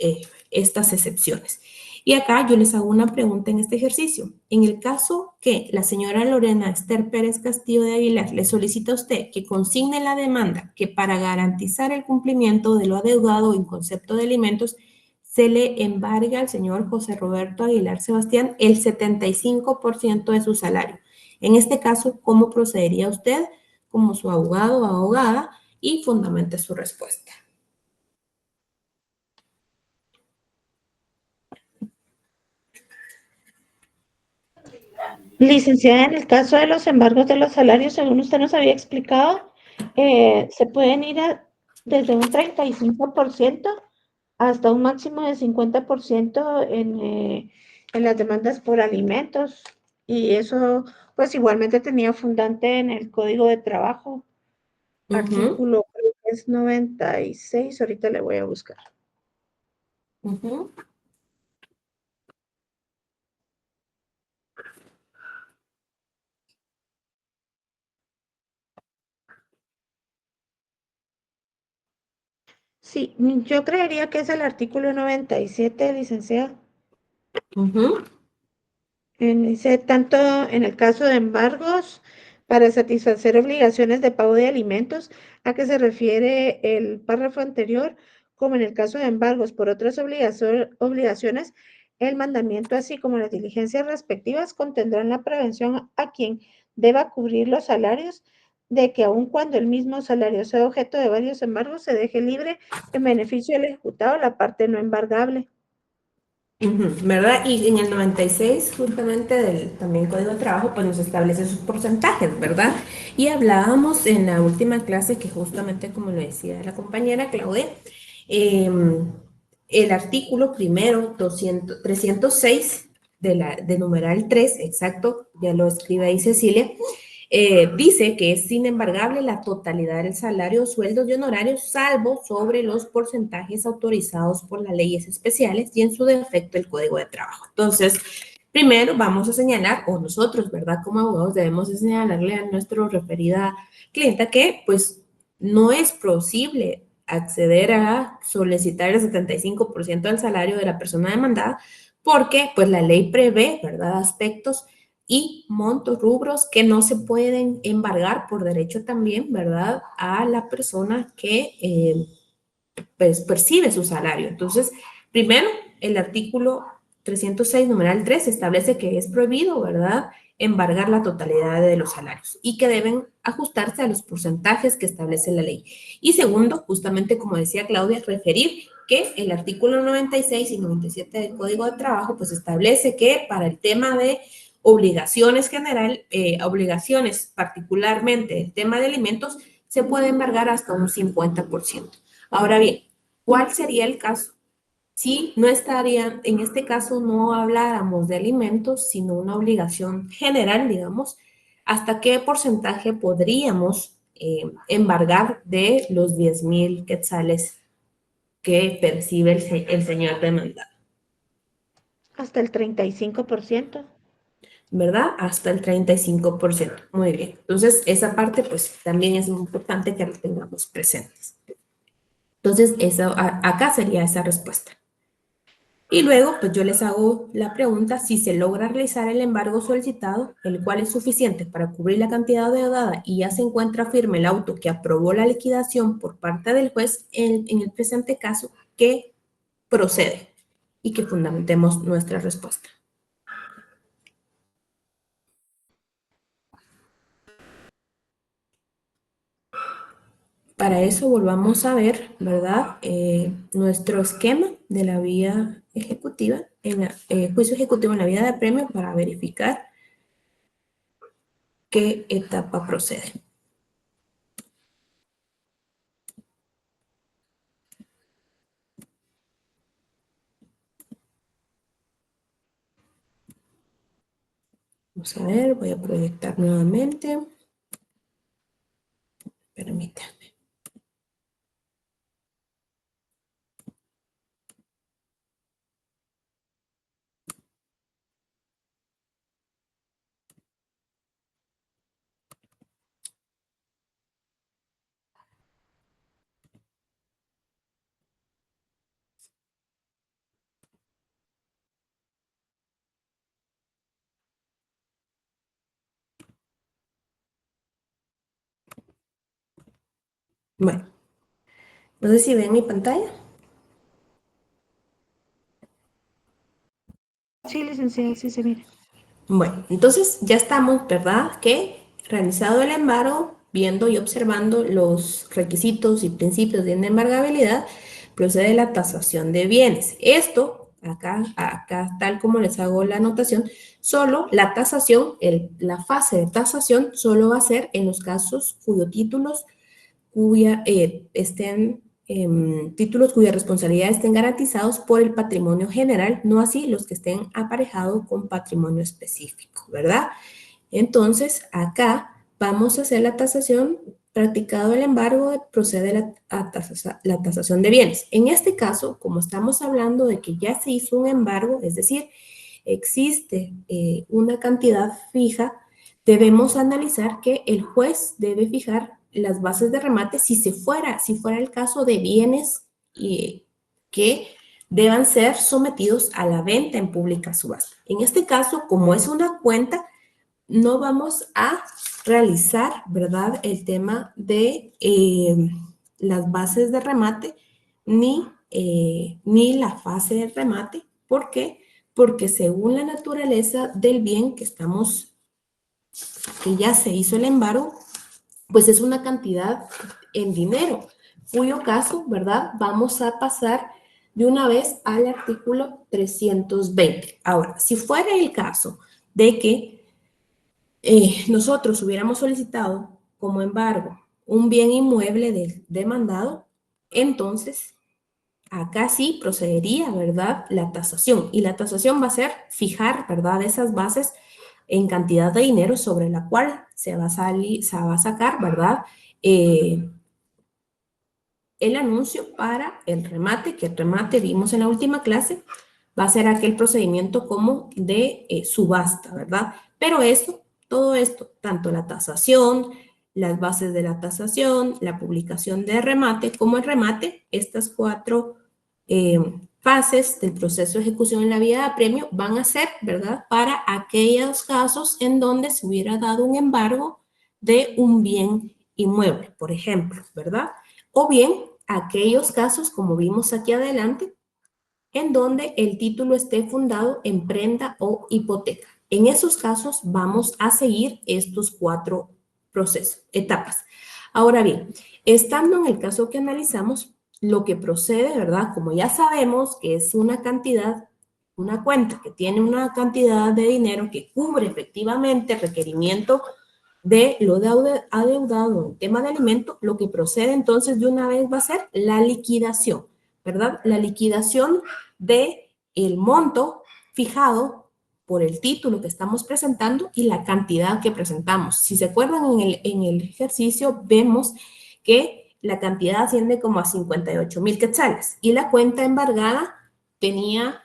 excepciones. Y acá yo les hago una pregunta en este ejercicio. En el caso que la señora Lorena Esther Pérez Castillo de Aguilar le solicita a usted que consigne la demanda que para garantizar el cumplimiento de lo adeudado en concepto de alimentos se le embarga al señor José Roberto Aguilar Sebastián el 75% de su salario. En este caso, ¿cómo procedería usted como su abogado o abogada? Y fundamente su respuesta. Licenciada, en el caso de los embargos de los salarios, según usted nos había explicado, se pueden ir desde un 35% hasta un máximo de 50% en las demandas por alimentos. Y eso, pues igualmente tenía fundante en el Código de Trabajo, artículo creo que es 96, ahorita le voy a buscar. Sí, yo creería que es el artículo 97, licenciada. Dice, tanto en el caso de embargos para satisfacer obligaciones de pago de alimentos, a que se refiere el párrafo anterior, como en el caso de embargos por otras obligaciones, el mandamiento, así como las diligencias respectivas, contendrán la prevención a quien deba cubrir los salarios de que aun cuando el mismo salario sea objeto de varios embargos, se deje libre en beneficio del ejecutado la parte no embargable. ¿Verdad? Y en el 96, justamente del también Código de Trabajo, pues nos establece sus porcentajes, ¿verdad? Y hablábamos en la última clase que justamente, como lo decía la compañera Claudia, el artículo primero, 306 de numeral 3, exacto, ya lo escribe ahí Cecilia, dice que es inembargable la totalidad del salario, sueldos y honorarios, salvo sobre los porcentajes autorizados por las leyes especiales y en su defecto el Código de Trabajo. Entonces, primero vamos a señalar, o nosotros, ¿verdad?, como abogados debemos señalarle a nuestra referida clienta que, pues, no es posible acceder a solicitar el 75% del salario de la persona demandada porque, pues, la ley prevé, ¿verdad?, aspectos y montos, rubros que no se pueden embargar por derecho también, ¿verdad?, a la persona que pues percibe su salario. Entonces, primero, el artículo 306, numeral 3, establece que es prohibido, ¿verdad?, embargar la totalidad de los salarios y que deben ajustarse a los porcentajes que establece la ley. Y segundo, justamente como decía Claudia, referir que el artículo 96 y 97 del Código de Trabajo pues establece que para el tema de obligaciones obligaciones particularmente el tema de alimentos, se puede embargar hasta un 50%. Ahora bien, ¿cuál sería el caso? Si no estaría, en este caso no habláramos de alimentos, sino una obligación general, digamos, ¿hasta qué porcentaje podríamos embargar de los 10,000 quetzales que percibe el señor demandado? Hasta el 35%. ¿Verdad? Hasta el 35%. Muy bien. Entonces, esa parte, pues, también es muy importante que la tengamos presentes. Entonces, acá sería esa respuesta. Y luego, pues yo les hago la pregunta si se logra realizar el embargo solicitado, el cual es suficiente para cubrir la cantidad deudada y ya se encuentra firme el auto que aprobó la liquidación por parte del juez en el presente caso, que procede y que fundamentemos nuestra respuesta. Para eso volvamos a ver, ¿verdad? Nuestro esquema de la vía ejecutiva, juicio ejecutivo en la vía de apremio para verificar qué etapa procede. Vamos a ver, voy a proyectar nuevamente. Permítanme. Bueno, no sé si ven mi pantalla. Sí, licenciada, sí se mira. Bueno, entonces ya estamos, ¿verdad? Que realizado el embargo, viendo y observando los requisitos y principios de inembargabilidad, procede la tasación de bienes. Esto, acá tal como les hago la anotación, solo la tasación, la fase de tasación solo va a ser en los casos cuyos títulos títulos cuya responsabilidad estén garantizados por el patrimonio general, no así los que estén aparejados con patrimonio específico, ¿verdad? Entonces, acá vamos a hacer la tasación, practicado el embargo, procede la tasación de bienes. En este caso, como estamos hablando de que ya se hizo un embargo, es decir, existe una cantidad fija, debemos analizar que el juez debe fijar las bases de remate si fuera el caso de bienes que deban ser sometidos a la venta en pública subasta. En este caso, como es una cuenta, no vamos a realizar, ¿verdad?, el tema de las bases de remate ni la fase de remate. ¿Por qué? Porque según la naturaleza del bien que ya se hizo el embargo, pues es una cantidad en dinero, cuyo caso, ¿verdad? Vamos a pasar de una vez al artículo 320. Ahora, si fuera el caso de que nosotros hubiéramos solicitado como embargo un bien inmueble del demandado, entonces acá sí procedería, ¿verdad?, la tasación. Y la tasación va a ser fijar, ¿verdad?, esas bases en cantidad de dinero sobre la cual se va a sacar, ¿verdad?, el anuncio para el remate, que el remate vimos en la última clase, va a ser aquel procedimiento como de subasta, ¿verdad? Pero todo esto, tanto la tasación, las bases de la tasación, la publicación de remate, como el remate, estas 4 fases del proceso de ejecución en la vía de apremio van a ser, ¿verdad?, para aquellos casos en donde se hubiera dado un embargo de un bien inmueble, por ejemplo, ¿verdad? O bien aquellos casos, como vimos aquí adelante, en donde el título esté fundado en prenda o hipoteca. En esos casos vamos a seguir estos 4 etapas. Ahora bien, estando en el caso que analizamos, lo que procede, ¿verdad? Como ya sabemos que es una cantidad, una cuenta que tiene una cantidad de dinero que cubre efectivamente el requerimiento de lo adeudado en tema de alimento, lo que procede entonces de una vez va a ser la liquidación, ¿verdad? La liquidación de el monto fijado por el título que estamos presentando y la cantidad que presentamos. Si se acuerdan en el ejercicio, vemos que la cantidad asciende como a 58,000 quetzales y la cuenta embargada tenía,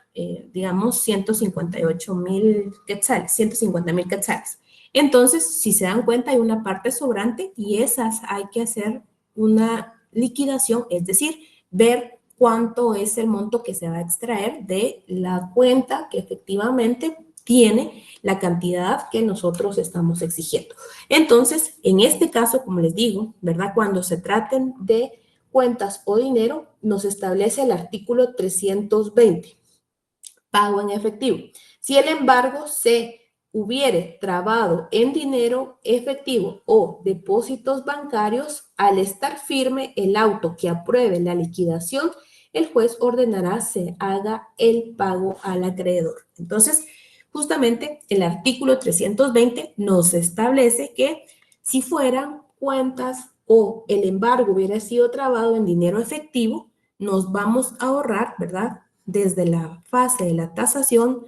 digamos, 158,000 quetzales, 150,000 quetzales. Entonces, si se dan cuenta, hay una parte sobrante y esas hay que hacer una liquidación, es decir, ver cuánto es el monto que se va a extraer de la cuenta que efectivamente tiene la cantidad que nosotros estamos exigiendo. Entonces, en este caso, como les digo, ¿verdad? Cuando se traten de cuentas o dinero, nos establece el artículo 320, pago en efectivo. Si el embargo se hubiere trabado en dinero efectivo o depósitos bancarios, al estar firme el auto que apruebe la liquidación, el juez ordenará se haga el pago al acreedor. Entonces, justamente el artículo 320 nos establece que si fueran cuentas o el embargo hubiera sido trabado en dinero efectivo, nos vamos a ahorrar, ¿verdad? Desde la fase de la tasación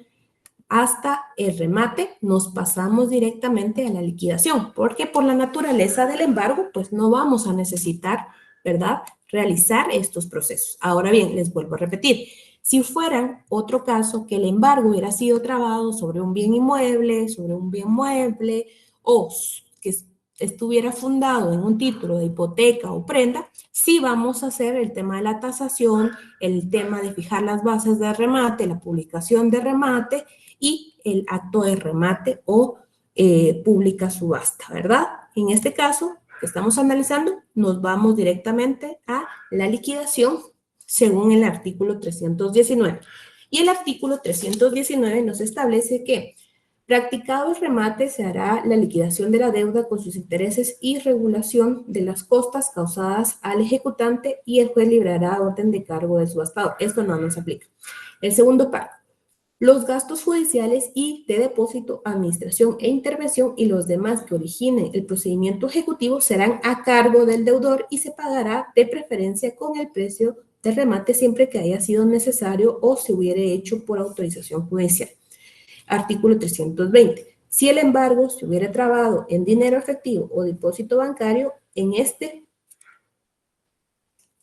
hasta el remate, nos pasamos directamente a la liquidación, porque por la naturaleza del embargo, pues no vamos a necesitar, ¿verdad?, realizar estos procesos. Ahora bien, les vuelvo a repetir, si fuera otro caso que el embargo hubiera sido trabado sobre un bien inmueble, sobre un bien mueble, o que estuviera fundado en un título de hipoteca o prenda, sí vamos a hacer el tema de la tasación, el tema de fijar las bases de remate, la publicación de remate y el acto de remate o pública subasta, ¿verdad? En este caso que estamos analizando, nos vamos directamente a la liquidación según el artículo 319. Y el artículo 319 nos establece que practicado el remate, se hará la liquidación de la deuda con sus intereses y regulación de las costas causadas al ejecutante y el juez librará orden de cargo del subastador. Esto no nos aplica. El segundo párrafo. Los gastos judiciales y de depósito, administración e intervención y los demás que originen el procedimiento ejecutivo serán a cargo del deudor y se pagará de preferencia con el precio de remate siempre que haya sido necesario o se hubiere hecho por autorización judicial. Artículo 320. Si el embargo se hubiera trabado en dinero efectivo o depósito bancario,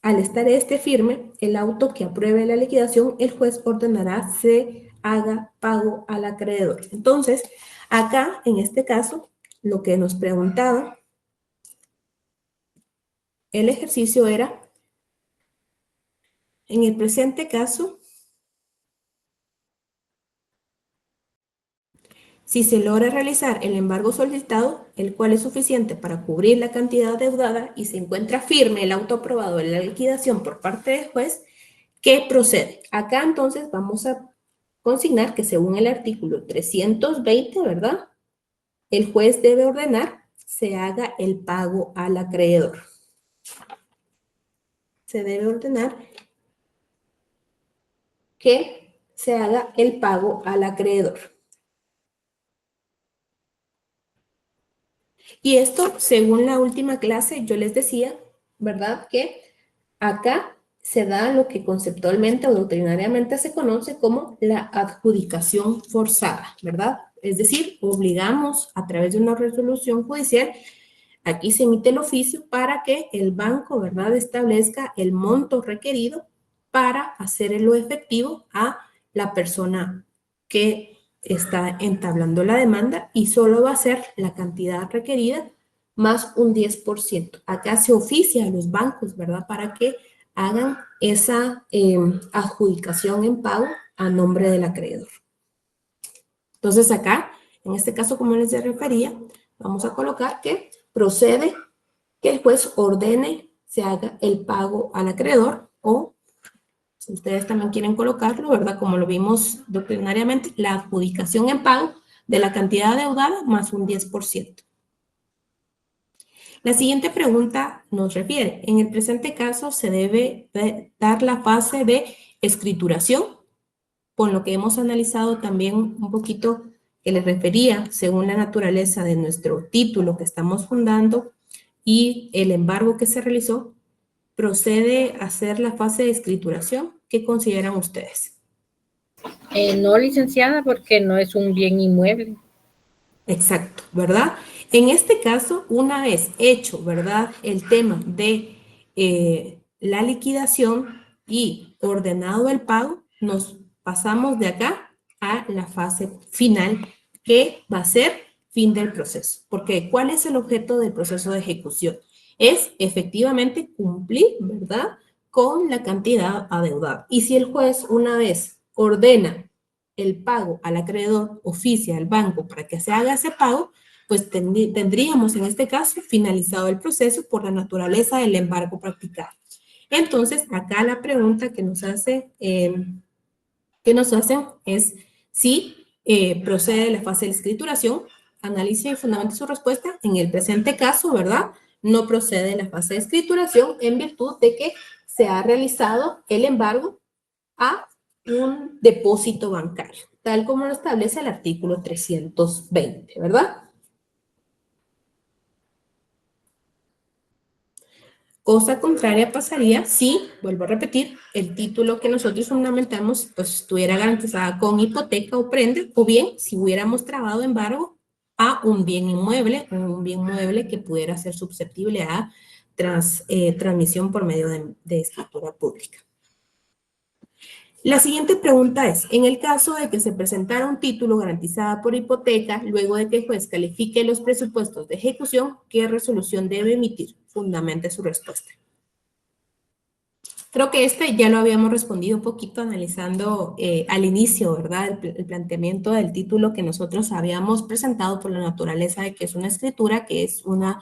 al estar firme, el auto que apruebe la liquidación, el juez ordenará se haga pago al acreedor. Entonces, acá, en este caso, lo que nos preguntaba el ejercicio era, en el presente caso, si se logra realizar el embargo solicitado, el cual es suficiente para cubrir la cantidad deudada y se encuentra firme el auto aprobado de la liquidación por parte del juez, ¿qué procede? Acá entonces vamos a consignar que según el artículo 320, ¿verdad? El juez debe ordenar se haga el pago al acreedor. Se debe ordenar que se haga el pago al acreedor. Y esto, según la última clase, yo les decía, ¿verdad? Que acá se da lo que conceptualmente o doctrinariamente se conoce como la adjudicación forzada, ¿verdad? Es decir, obligamos a través de una resolución judicial, aquí se emite el oficio para que el banco, ¿verdad?, establezca el monto requerido para hacerlo efectivo a la persona que está entablando la demanda y solo va a ser la cantidad requerida más un 10%. Acá se oficia a los bancos, ¿verdad?, para que hagan esa adjudicación en pago a nombre del acreedor. Entonces acá, en este caso, como les refería, vamos a colocar que procede que el juez ordene se haga el pago al acreedor o, si ustedes también quieren colocarlo, ¿verdad?, como lo vimos doctrinariamente, la adjudicación en pago de la cantidad adeudada más un 10%. La siguiente pregunta nos refiere, en el presente caso se debe dar la fase de escrituración, con lo que hemos analizado también un poquito que les refería, según la naturaleza de nuestro título que estamos fundando y el embargo que se realizó, procede a hacer la fase de escrituración. ¿Qué consideran ustedes? No, licenciada, porque no es un bien inmueble. Exacto, ¿verdad? En este caso, una vez hecho, ¿verdad?, el tema de la liquidación y ordenado el pago, nos pasamos de acá a la fase final, que va a ser fin del proceso. Porque, ¿cuál es el objeto del proceso de ejecución? Es efectivamente cumplir, ¿verdad?, con la cantidad adeudada. Y si el juez una vez ordena el pago al acreedor, oficia al banco para que se haga ese pago, pues tendríamos en este caso finalizado el proceso por la naturaleza del embargo practicado. Entonces, acá la pregunta que nos hacen es si procede la fase de la escrituración. Analice y fundamente su respuesta. En el presente caso, ¿verdad?, no procede la fase de escrituración en virtud de que se ha realizado el embargo a un depósito bancario, tal como lo establece el artículo 320, ¿verdad? Cosa contraria pasaría si, vuelvo a repetir, el título que nosotros fundamentamos pues estuviera garantizada con hipoteca o prenda, o bien si hubiéramos trabado embargo a un bien inmueble, que pudiera ser susceptible a transmisión por medio de escritura pública. La siguiente pregunta es, en el caso de que se presentara un título garantizado por hipoteca, luego de que el juez califique los presupuestos de ejecución, ¿qué resolución debe emitir? Fundamente su respuesta. Creo que ya lo habíamos respondido un poquito analizando al inicio, ¿verdad? El planteamiento del título que nosotros habíamos presentado por la naturaleza de que es una escritura, que es una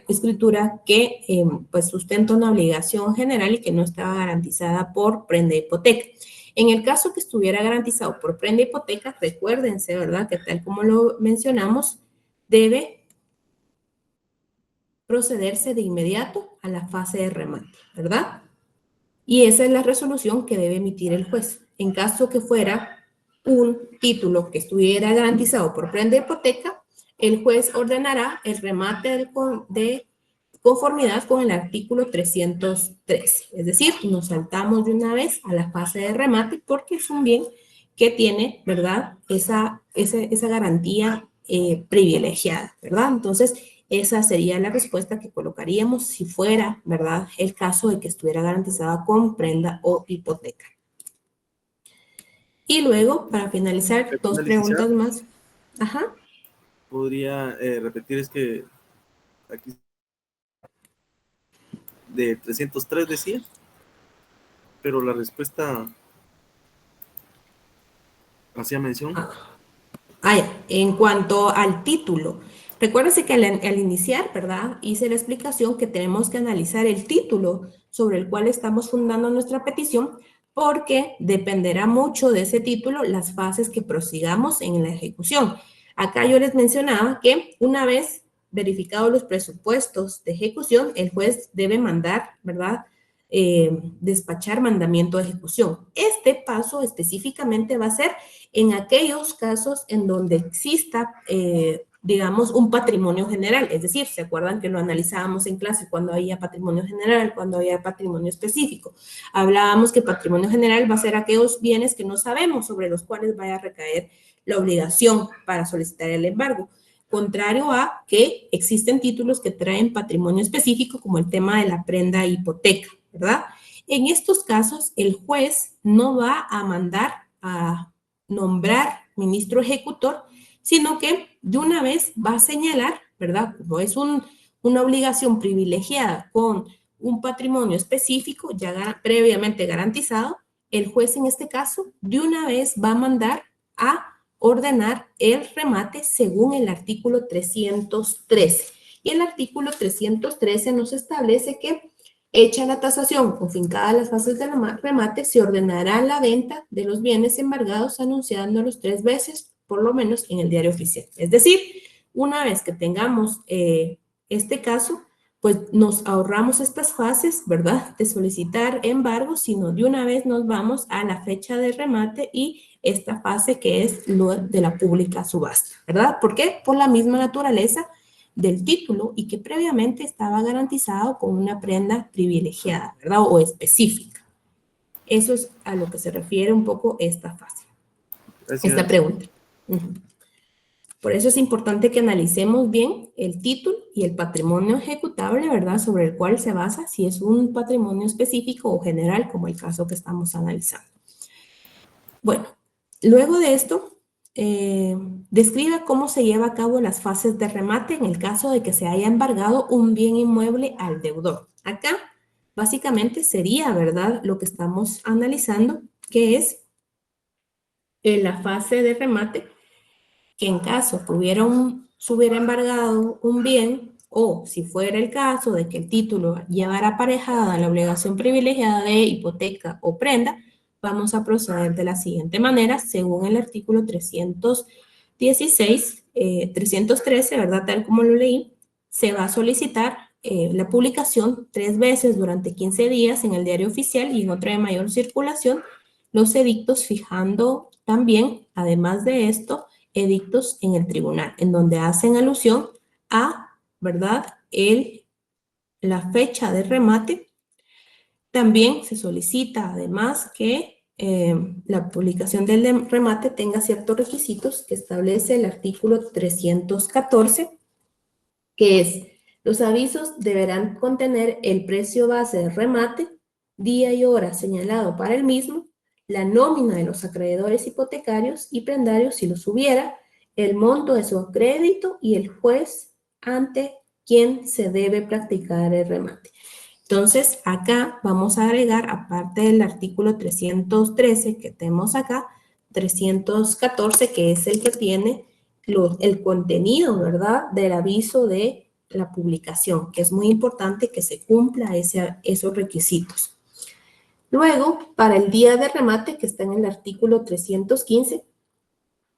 escritura que pues sustenta una obligación general y que no estaba garantizada por prenda hipoteca. En el caso que estuviera garantizado por prenda hipoteca, recuérdense, ¿verdad?, que tal como lo mencionamos, debe procederse de inmediato a la fase de remate, ¿verdad? Y esa es la resolución que debe emitir el juez. En caso que fuera un título que estuviera garantizado por prenda hipoteca, el juez ordenará el remate de conformidad con el artículo 313. Es decir, nos saltamos de una vez a la fase de remate porque es un bien que tiene, ¿verdad?, esa garantía privilegiada, ¿verdad? Entonces, esa sería la respuesta que colocaríamos si fuera, ¿verdad?, el caso de que estuviera garantizada con prenda o hipoteca. Y luego, para finalizar, dos preguntas más. Ajá. ¿Podría repetir? Es que aquí de 303 decía, pero la respuesta hacía mención. En cuanto al título, recuérdense que al iniciar, ¿verdad?, hice la explicación que tenemos que analizar el título sobre el cual estamos fundando nuestra petición, porque dependerá mucho de ese título las fases que prosigamos en la ejecución. Acá yo les mencionaba que una vez verificados los presupuestos de ejecución, el juez debe mandar, ¿verdad?, despachar mandamiento de ejecución. Este paso específicamente va a ser en aquellos casos en donde exista, digamos, un patrimonio general. Es decir, ¿se acuerdan que lo analizábamos en clase cuando había patrimonio general, cuando había patrimonio específico? Hablábamos que patrimonio general va a ser aquellos bienes que no sabemos sobre los cuales vaya a recaer la obligación para solicitar el embargo. Contrario a que existen títulos que traen patrimonio específico, como el tema de la prenda hipoteca, ¿verdad? En estos casos, el juez no va a mandar a nombrar ministro ejecutor, sino que de una vez va a señalar, ¿verdad? Como es una obligación privilegiada con un patrimonio específico ya previamente garantizado, el juez en este caso de una vez va a mandar a ordenar el remate según el artículo 313. Y el artículo 313 nos establece que hecha la tasación o fincadas las fases del remate, se ordenará la venta de los bienes embargados anunciándolos 3 veces por lo menos en el diario oficial. Es decir, una vez que tengamos este caso, pues nos ahorramos estas fases, ¿verdad? De solicitar embargo, sino de una vez nos vamos a la fecha de remate y esta fase que es lo de la pública subasta, ¿verdad? ¿Por qué? Por la misma naturaleza del título y que previamente estaba garantizado con una prenda privilegiada, ¿verdad? O específica. Eso es a lo que se refiere un poco esta fase, esta pregunta. Por eso es importante que analicemos bien el título y el patrimonio ejecutable, ¿verdad? Sobre el cual se basa si es un patrimonio específico o general, como el caso que estamos analizando. Bueno, luego de esto, describa cómo se lleva a cabo las fases de remate en el caso de que se haya embargado un bien inmueble al deudor. Acá, básicamente, sería, ¿verdad?, lo que estamos analizando, que es la fase de remate, que en caso que se hubiera embargado un bien, o si fuera el caso de que el título llevara aparejada la obligación privilegiada de hipoteca o prenda, vamos a proceder de la siguiente manera, según el artículo 313, ¿verdad? Tal como lo leí, se va a solicitar la publicación 3 veces durante 15 días en el diario oficial y en otra de mayor circulación, los edictos fijando también, además de esto, edictos en el tribunal, en donde hacen alusión a, ¿verdad?, la fecha de remate. También se solicita, además, que la publicación del remate tenga ciertos requisitos que establece el artículo 314, que es, los avisos deberán contener el precio base de remate, día y hora señalado para el mismo, la nómina de los acreedores hipotecarios y prendarios si los hubiera, el monto de su crédito y el juez ante quien se debe practicar el remate. Entonces, acá vamos a agregar, aparte del artículo 313 que tenemos acá, 314, que es el que tiene el contenido, ¿verdad?, del aviso de la publicación, que es muy importante que se cumpla esos requisitos. Luego, para el día de remate, que está en el artículo 315,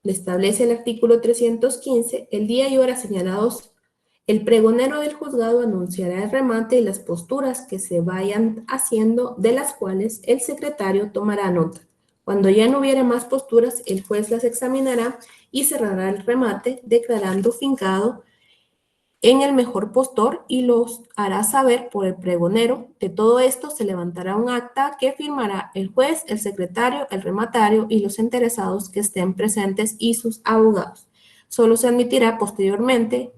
le establece el artículo 315, el día y hora señalados, el pregonero del juzgado anunciará el remate y las posturas que se vayan haciendo, de las cuales el secretario tomará nota. Cuando ya no hubiera más posturas, el juez las examinará y cerrará el remate, declarando fincado en el mejor postor y los hará saber por el pregonero. De todo esto se levantará un acta que firmará el juez, el secretario, el rematario y los interesados que estén presentes y sus abogados. Solo se admitirá posteriormente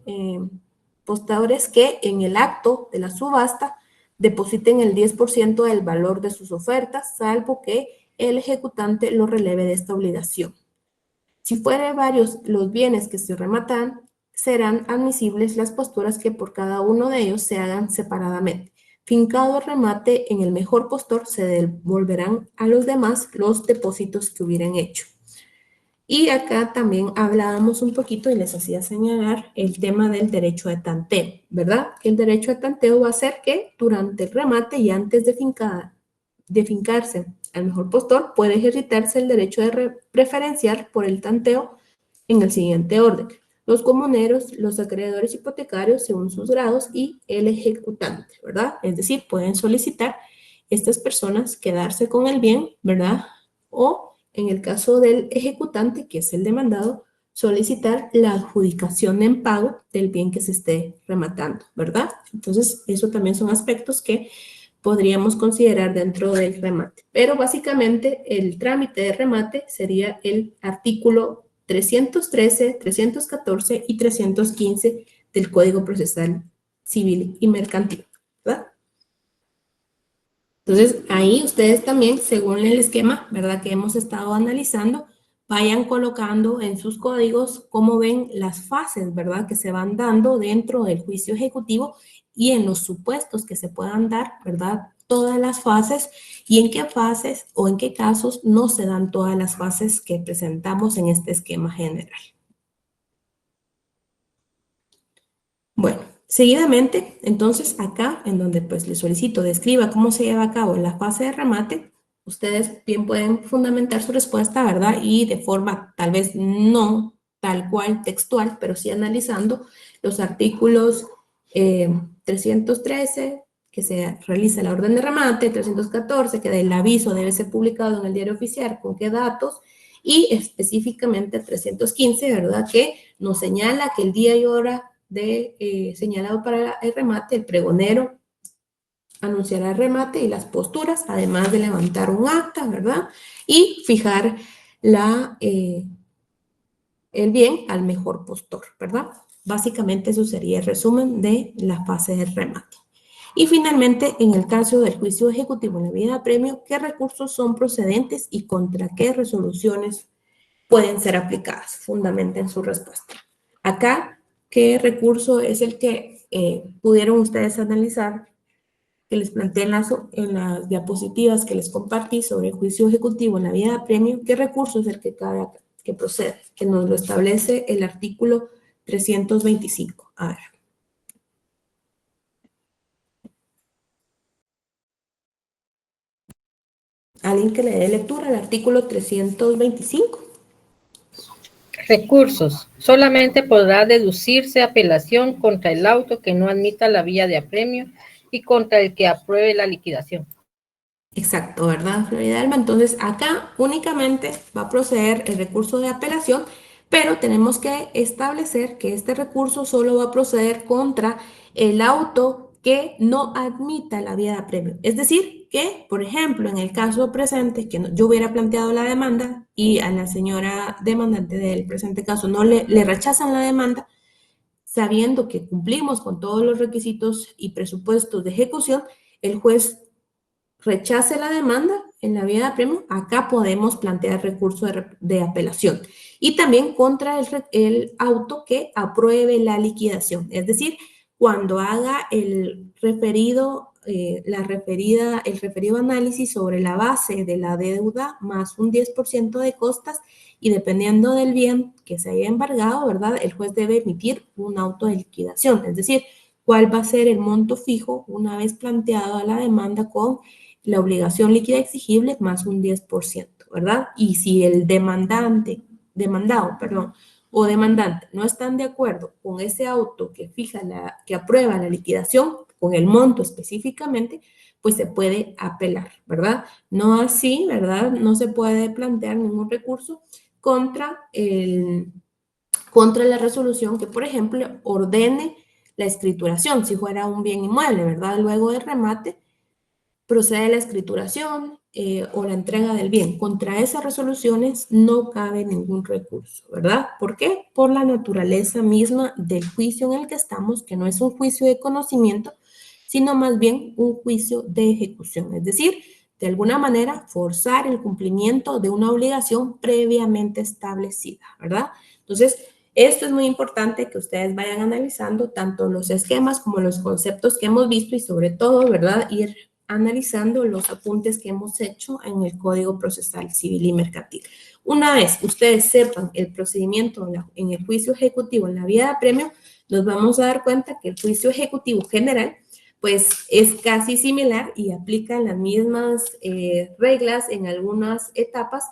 postadores que en el acto de la subasta depositen el 10% del valor de sus ofertas, salvo que el ejecutante lo releve de esta obligación. Si fuere varios los bienes que se rematan, serán admisibles las posturas que por cada uno de ellos se hagan separadamente. Fincado el remate en el mejor postor, se devolverán a los demás los depósitos que hubieran hecho. Y acá también hablábamos un poquito y les hacía señalar el tema del derecho de tanteo, ¿verdad? Que el derecho de tanteo va a ser que durante el remate y antes de fincarse al mejor postor, puede ejercitarse el derecho de preferenciar por el tanteo en el siguiente orden: los comuneros, los acreedores hipotecarios según sus grados y el ejecutante, ¿verdad? Es decir, pueden solicitar estas personas quedarse con el bien, ¿verdad? O en el caso del ejecutante, que es el demandado, solicitar la adjudicación en pago del bien que se esté rematando, ¿verdad? Entonces, eso también son aspectos que podríamos considerar dentro del remate. Pero básicamente el trámite de remate sería el artículo 313, 314 y 315 del Código Procesal Civil y Mercantil, ¿verdad? Entonces, ahí ustedes también, según el esquema, ¿verdad?, que hemos estado analizando, vayan colocando en sus códigos cómo ven las fases, ¿verdad?, que se van dando dentro del juicio ejecutivo y en los supuestos que se puedan dar, ¿verdad?, todas las fases y en qué fases o en qué casos no se dan todas las fases que presentamos en este esquema general. Bueno, seguidamente, entonces acá, en donde pues le solicito describa cómo se lleva a cabo la fase de remate, ustedes bien pueden fundamentar su respuesta, ¿verdad? Y de forma tal vez no tal cual textual, pero sí analizando los artículos 313, que se realiza la orden de remate, 314, que el aviso debe ser publicado en el diario oficial, con qué datos, y específicamente 315, ¿verdad? Que nos señala que el día y hora señalado para el remate, el pregonero anunciará el remate y las posturas, además de levantar un acta, ¿verdad? Y fijar el bien al mejor postor, ¿verdad? Básicamente eso sería el resumen de la fase del remate. Y finalmente, en el caso del juicio ejecutivo en la vía de apremio, ¿qué recursos son procedentes y contra qué resoluciones pueden ser aplicadas? Fundamenten su respuesta. Acá, ¿qué recurso es el que pudieron ustedes analizar, que les planteé en las diapositivas que les compartí sobre el juicio ejecutivo en la vía de apremio? ¿Qué recurso es el que que procede? Que nos lo establece el artículo 325. A ver. ¿Alguien que le dé lectura al artículo 325? Recursos. Solamente podrá deducirse apelación contra el auto que no admita la vía de apremio y contra el que apruebe la liquidación. Exacto, ¿verdad, Florida Alma? Entonces, acá únicamente va a proceder el recurso de apelación, pero tenemos que establecer que este recurso solo va a proceder contra el auto que no admita la vía de apremio. Es decir, que, por ejemplo, en el caso presente, que yo hubiera planteado la demanda y a la señora demandante del presente caso no le rechazan la demanda, sabiendo que cumplimos con todos los requisitos y presupuestos de ejecución, el juez rechace la demanda en la vía de apremio, acá podemos plantear recurso de apelación. Y también contra el auto que apruebe la liquidación. Es decir, cuando haga el referido análisis sobre la base de la deuda más un 10% de costas, y dependiendo del bien que se haya embargado, ¿verdad? El juez debe emitir un auto de liquidación. Es decir, cuál va a ser el monto fijo una vez planteada la demanda con la obligación líquida exigible más un 10%, ¿verdad? Y si el o demandante no están de acuerdo con ese auto que que aprueba la liquidación, con el monto específicamente, pues se puede apelar, ¿verdad? No así, ¿verdad? No se puede plantear ningún recurso contra la resolución que, por ejemplo, ordene la escrituración, si fuera un bien inmueble, ¿verdad? Luego del remate, procede la escrituración o la entrega del bien. Contra esas resoluciones no cabe ningún recurso, ¿verdad? ¿Por qué? Por la naturaleza misma del juicio en el que estamos, que no es un juicio de conocimiento, sino más bien un juicio de ejecución. Es decir, de alguna manera, forzar el cumplimiento de una obligación previamente establecida, ¿verdad? Entonces, esto es muy importante que ustedes vayan analizando tanto los esquemas como los conceptos que hemos visto y sobre todo, ¿verdad? Ir analizando los apuntes que hemos hecho en el Código Procesal Civil y Mercantil. Una vez ustedes sepan el procedimiento en el juicio ejecutivo en la vía de apremio, nos vamos a dar cuenta que el juicio ejecutivo general pues es casi similar y aplica las mismas reglas en algunas etapas,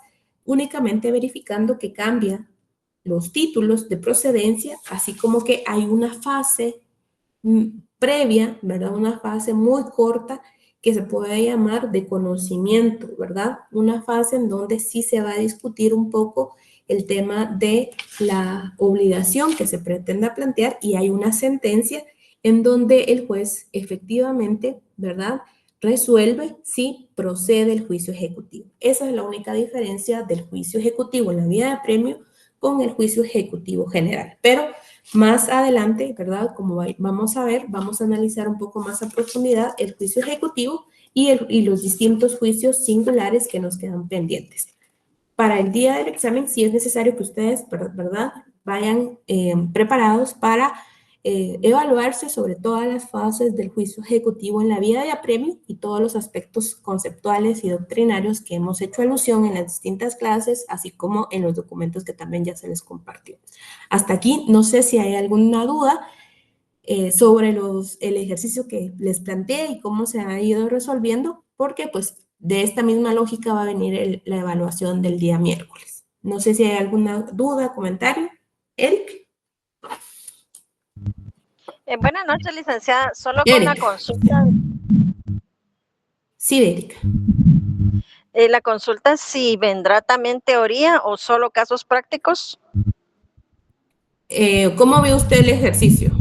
únicamente verificando que cambia los títulos de procedencia, así como que hay una fase previa, ¿verdad? Una fase muy corta que se puede llamar de conocimiento, ¿verdad? Una fase en donde sí se va a discutir un poco el tema de la obligación que se pretenda plantear y hay una sentencia en donde el juez efectivamente, ¿verdad? Resuelve si procede el juicio ejecutivo. Esa es la única diferencia del juicio ejecutivo en la vía de apremio con el juicio ejecutivo general. Pero más adelante, ¿verdad? Como vamos a ver, vamos a analizar un poco más a profundidad el juicio ejecutivo y los distintos juicios singulares que nos quedan pendientes. Para el día del examen, sí es necesario que ustedes, ¿verdad? Vayan preparados para evaluarse sobre todas las fases del juicio ejecutivo en la vía de apremio y todos los aspectos conceptuales y doctrinarios que hemos hecho alusión en las distintas clases, así como en los documentos que también ya se les compartió. Hasta aquí, no sé si hay alguna duda sobre el ejercicio que les planteé y cómo se ha ido resolviendo, porque pues de esta misma lógica va a venir la evaluación del día miércoles. No sé si hay alguna duda, comentario. Eric. Buenas noches, licenciada. Solo con la Erika. consulta. Sí, Erika. La consulta si vendrá también teoría o solo casos prácticos. ¿Cómo ve usted el ejercicio?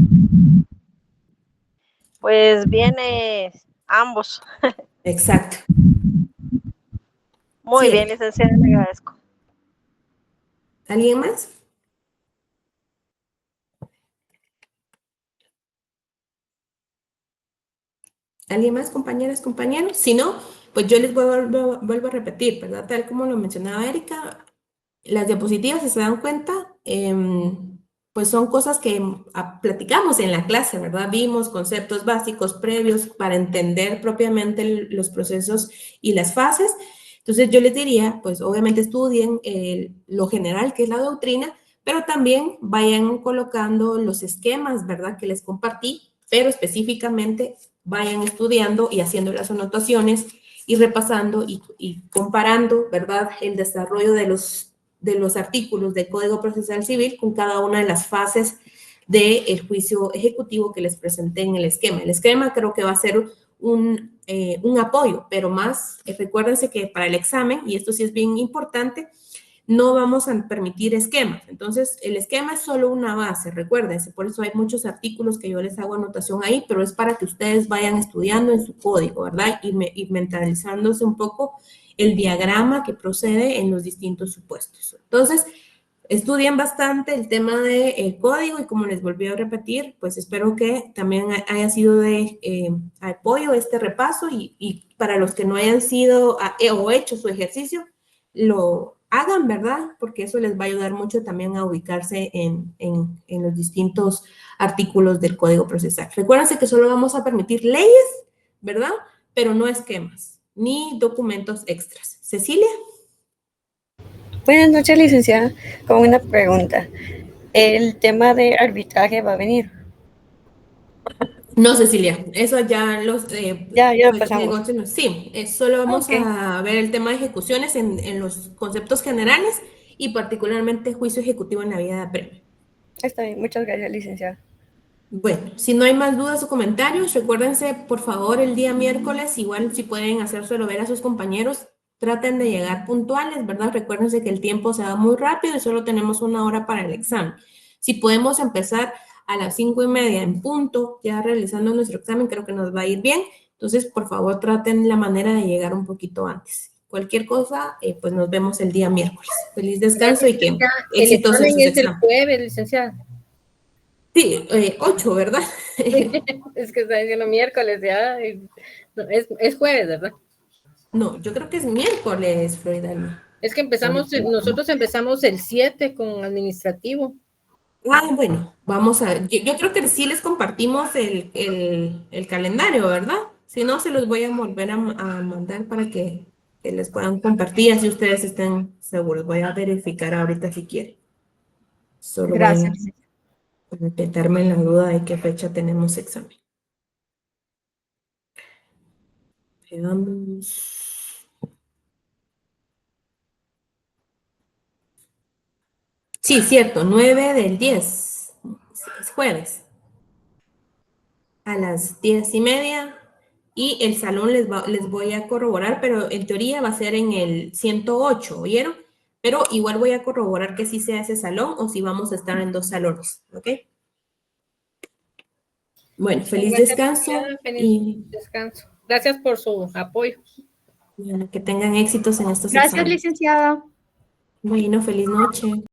Pues viene ambos. Exacto. Muy Sí, bien, Erika. licenciada, le agradezco. ¿Alguien más? ¿Alguien más, compañeras, compañeros? Si no, pues yo les vuelvo a repetir, ¿verdad? Tal como lo mencionaba Erika, las diapositivas, si se dan cuenta, pues son cosas que platicamos en la clase, ¿verdad? Vimos conceptos básicos previos para entender propiamente los procesos y las fases. Entonces yo les diría, pues obviamente estudien lo general que es la doctrina, pero también vayan colocando los esquemas, ¿verdad? Que les compartí, pero específicamente vayan estudiando y haciendo las anotaciones y repasando y comparando, ¿verdad? El desarrollo de los artículos del Código Procesal Civil con cada una de las fases del juicio ejecutivo que les presenté en el esquema. El esquema creo que va a ser un apoyo, pero más, recuérdense que para el examen, y esto sí es bien importante, no vamos a permitir esquemas. Entonces, el esquema es solo una base, recuérdense, por eso hay muchos artículos que yo les hago anotación ahí, pero es para que ustedes vayan estudiando en su código, ¿verdad? Y mentalizándose un poco el diagrama que procede en los distintos supuestos. Entonces, estudien bastante el tema del código y como les volví a repetir, pues espero que también haya sido de apoyo este repaso y para los que no hayan sido o hecho su ejercicio, lo hagan, ¿verdad? Porque eso les va a ayudar mucho también a ubicarse en los distintos artículos del Código Procesal. Recuérdense que solo vamos a permitir leyes, ¿verdad? Pero no esquemas, ni documentos extras. Cecilia. Buenas noches, licenciada. Con una pregunta. ¿El tema de arbitraje va a venir? No, Cecilia, eso ya los Ya lo pasamos. negocios, sí, solo vamos Ok, a ver el tema de ejecuciones en los conceptos generales y particularmente juicio ejecutivo en la vía de apremio. está bien. Muchas gracias, licenciada. Bueno, si no hay más dudas o comentarios, recuérdense, por favor, el día miércoles, igual si pueden hacérselo ver a sus compañeros, traten de llegar puntuales, ¿verdad? Recuérdense que el tiempo se va muy rápido y solo tenemos 1 hora para el examen. Si podemos empezar a las 5:30 en punto, ya realizando nuestro examen, creo que nos va a ir bien. Entonces, por favor, traten la manera de llegar un poquito antes. Cualquier cosa, pues nos vemos el día miércoles. Feliz descanso y que El éxitos en examen sus es el exámenes. jueves, licenciada. Sí, 8, ¿verdad? Es que está diciendo miércoles, ya. No, es jueves, ¿verdad? No, yo creo que es miércoles, Florida. Es que nosotros empezamos el 7 con administrativo. Bueno, vamos a, yo creo que sí les compartimos el calendario, ¿verdad? Si no, se los voy a volver a mandar para que les puedan compartir, así ustedes estén seguros. Voy a verificar ahorita si quieren. Solo voy a Gracias. meterme en la duda de qué fecha tenemos examen. Veamos. Sí, cierto, 9/10, es jueves, a las 10:30, y el salón les voy a corroborar, pero en teoría va a ser en el 108, ¿oyeron? Pero igual voy a corroborar que sí sea ese salón o si vamos a estar en 2 salones, ¿ok? Bueno, feliz Gracias, descanso licenciada. Feliz y descanso. Gracias por su apoyo. bueno, que tengan éxitos en estos Gracias, exámenes. licenciada. Bueno, feliz noche.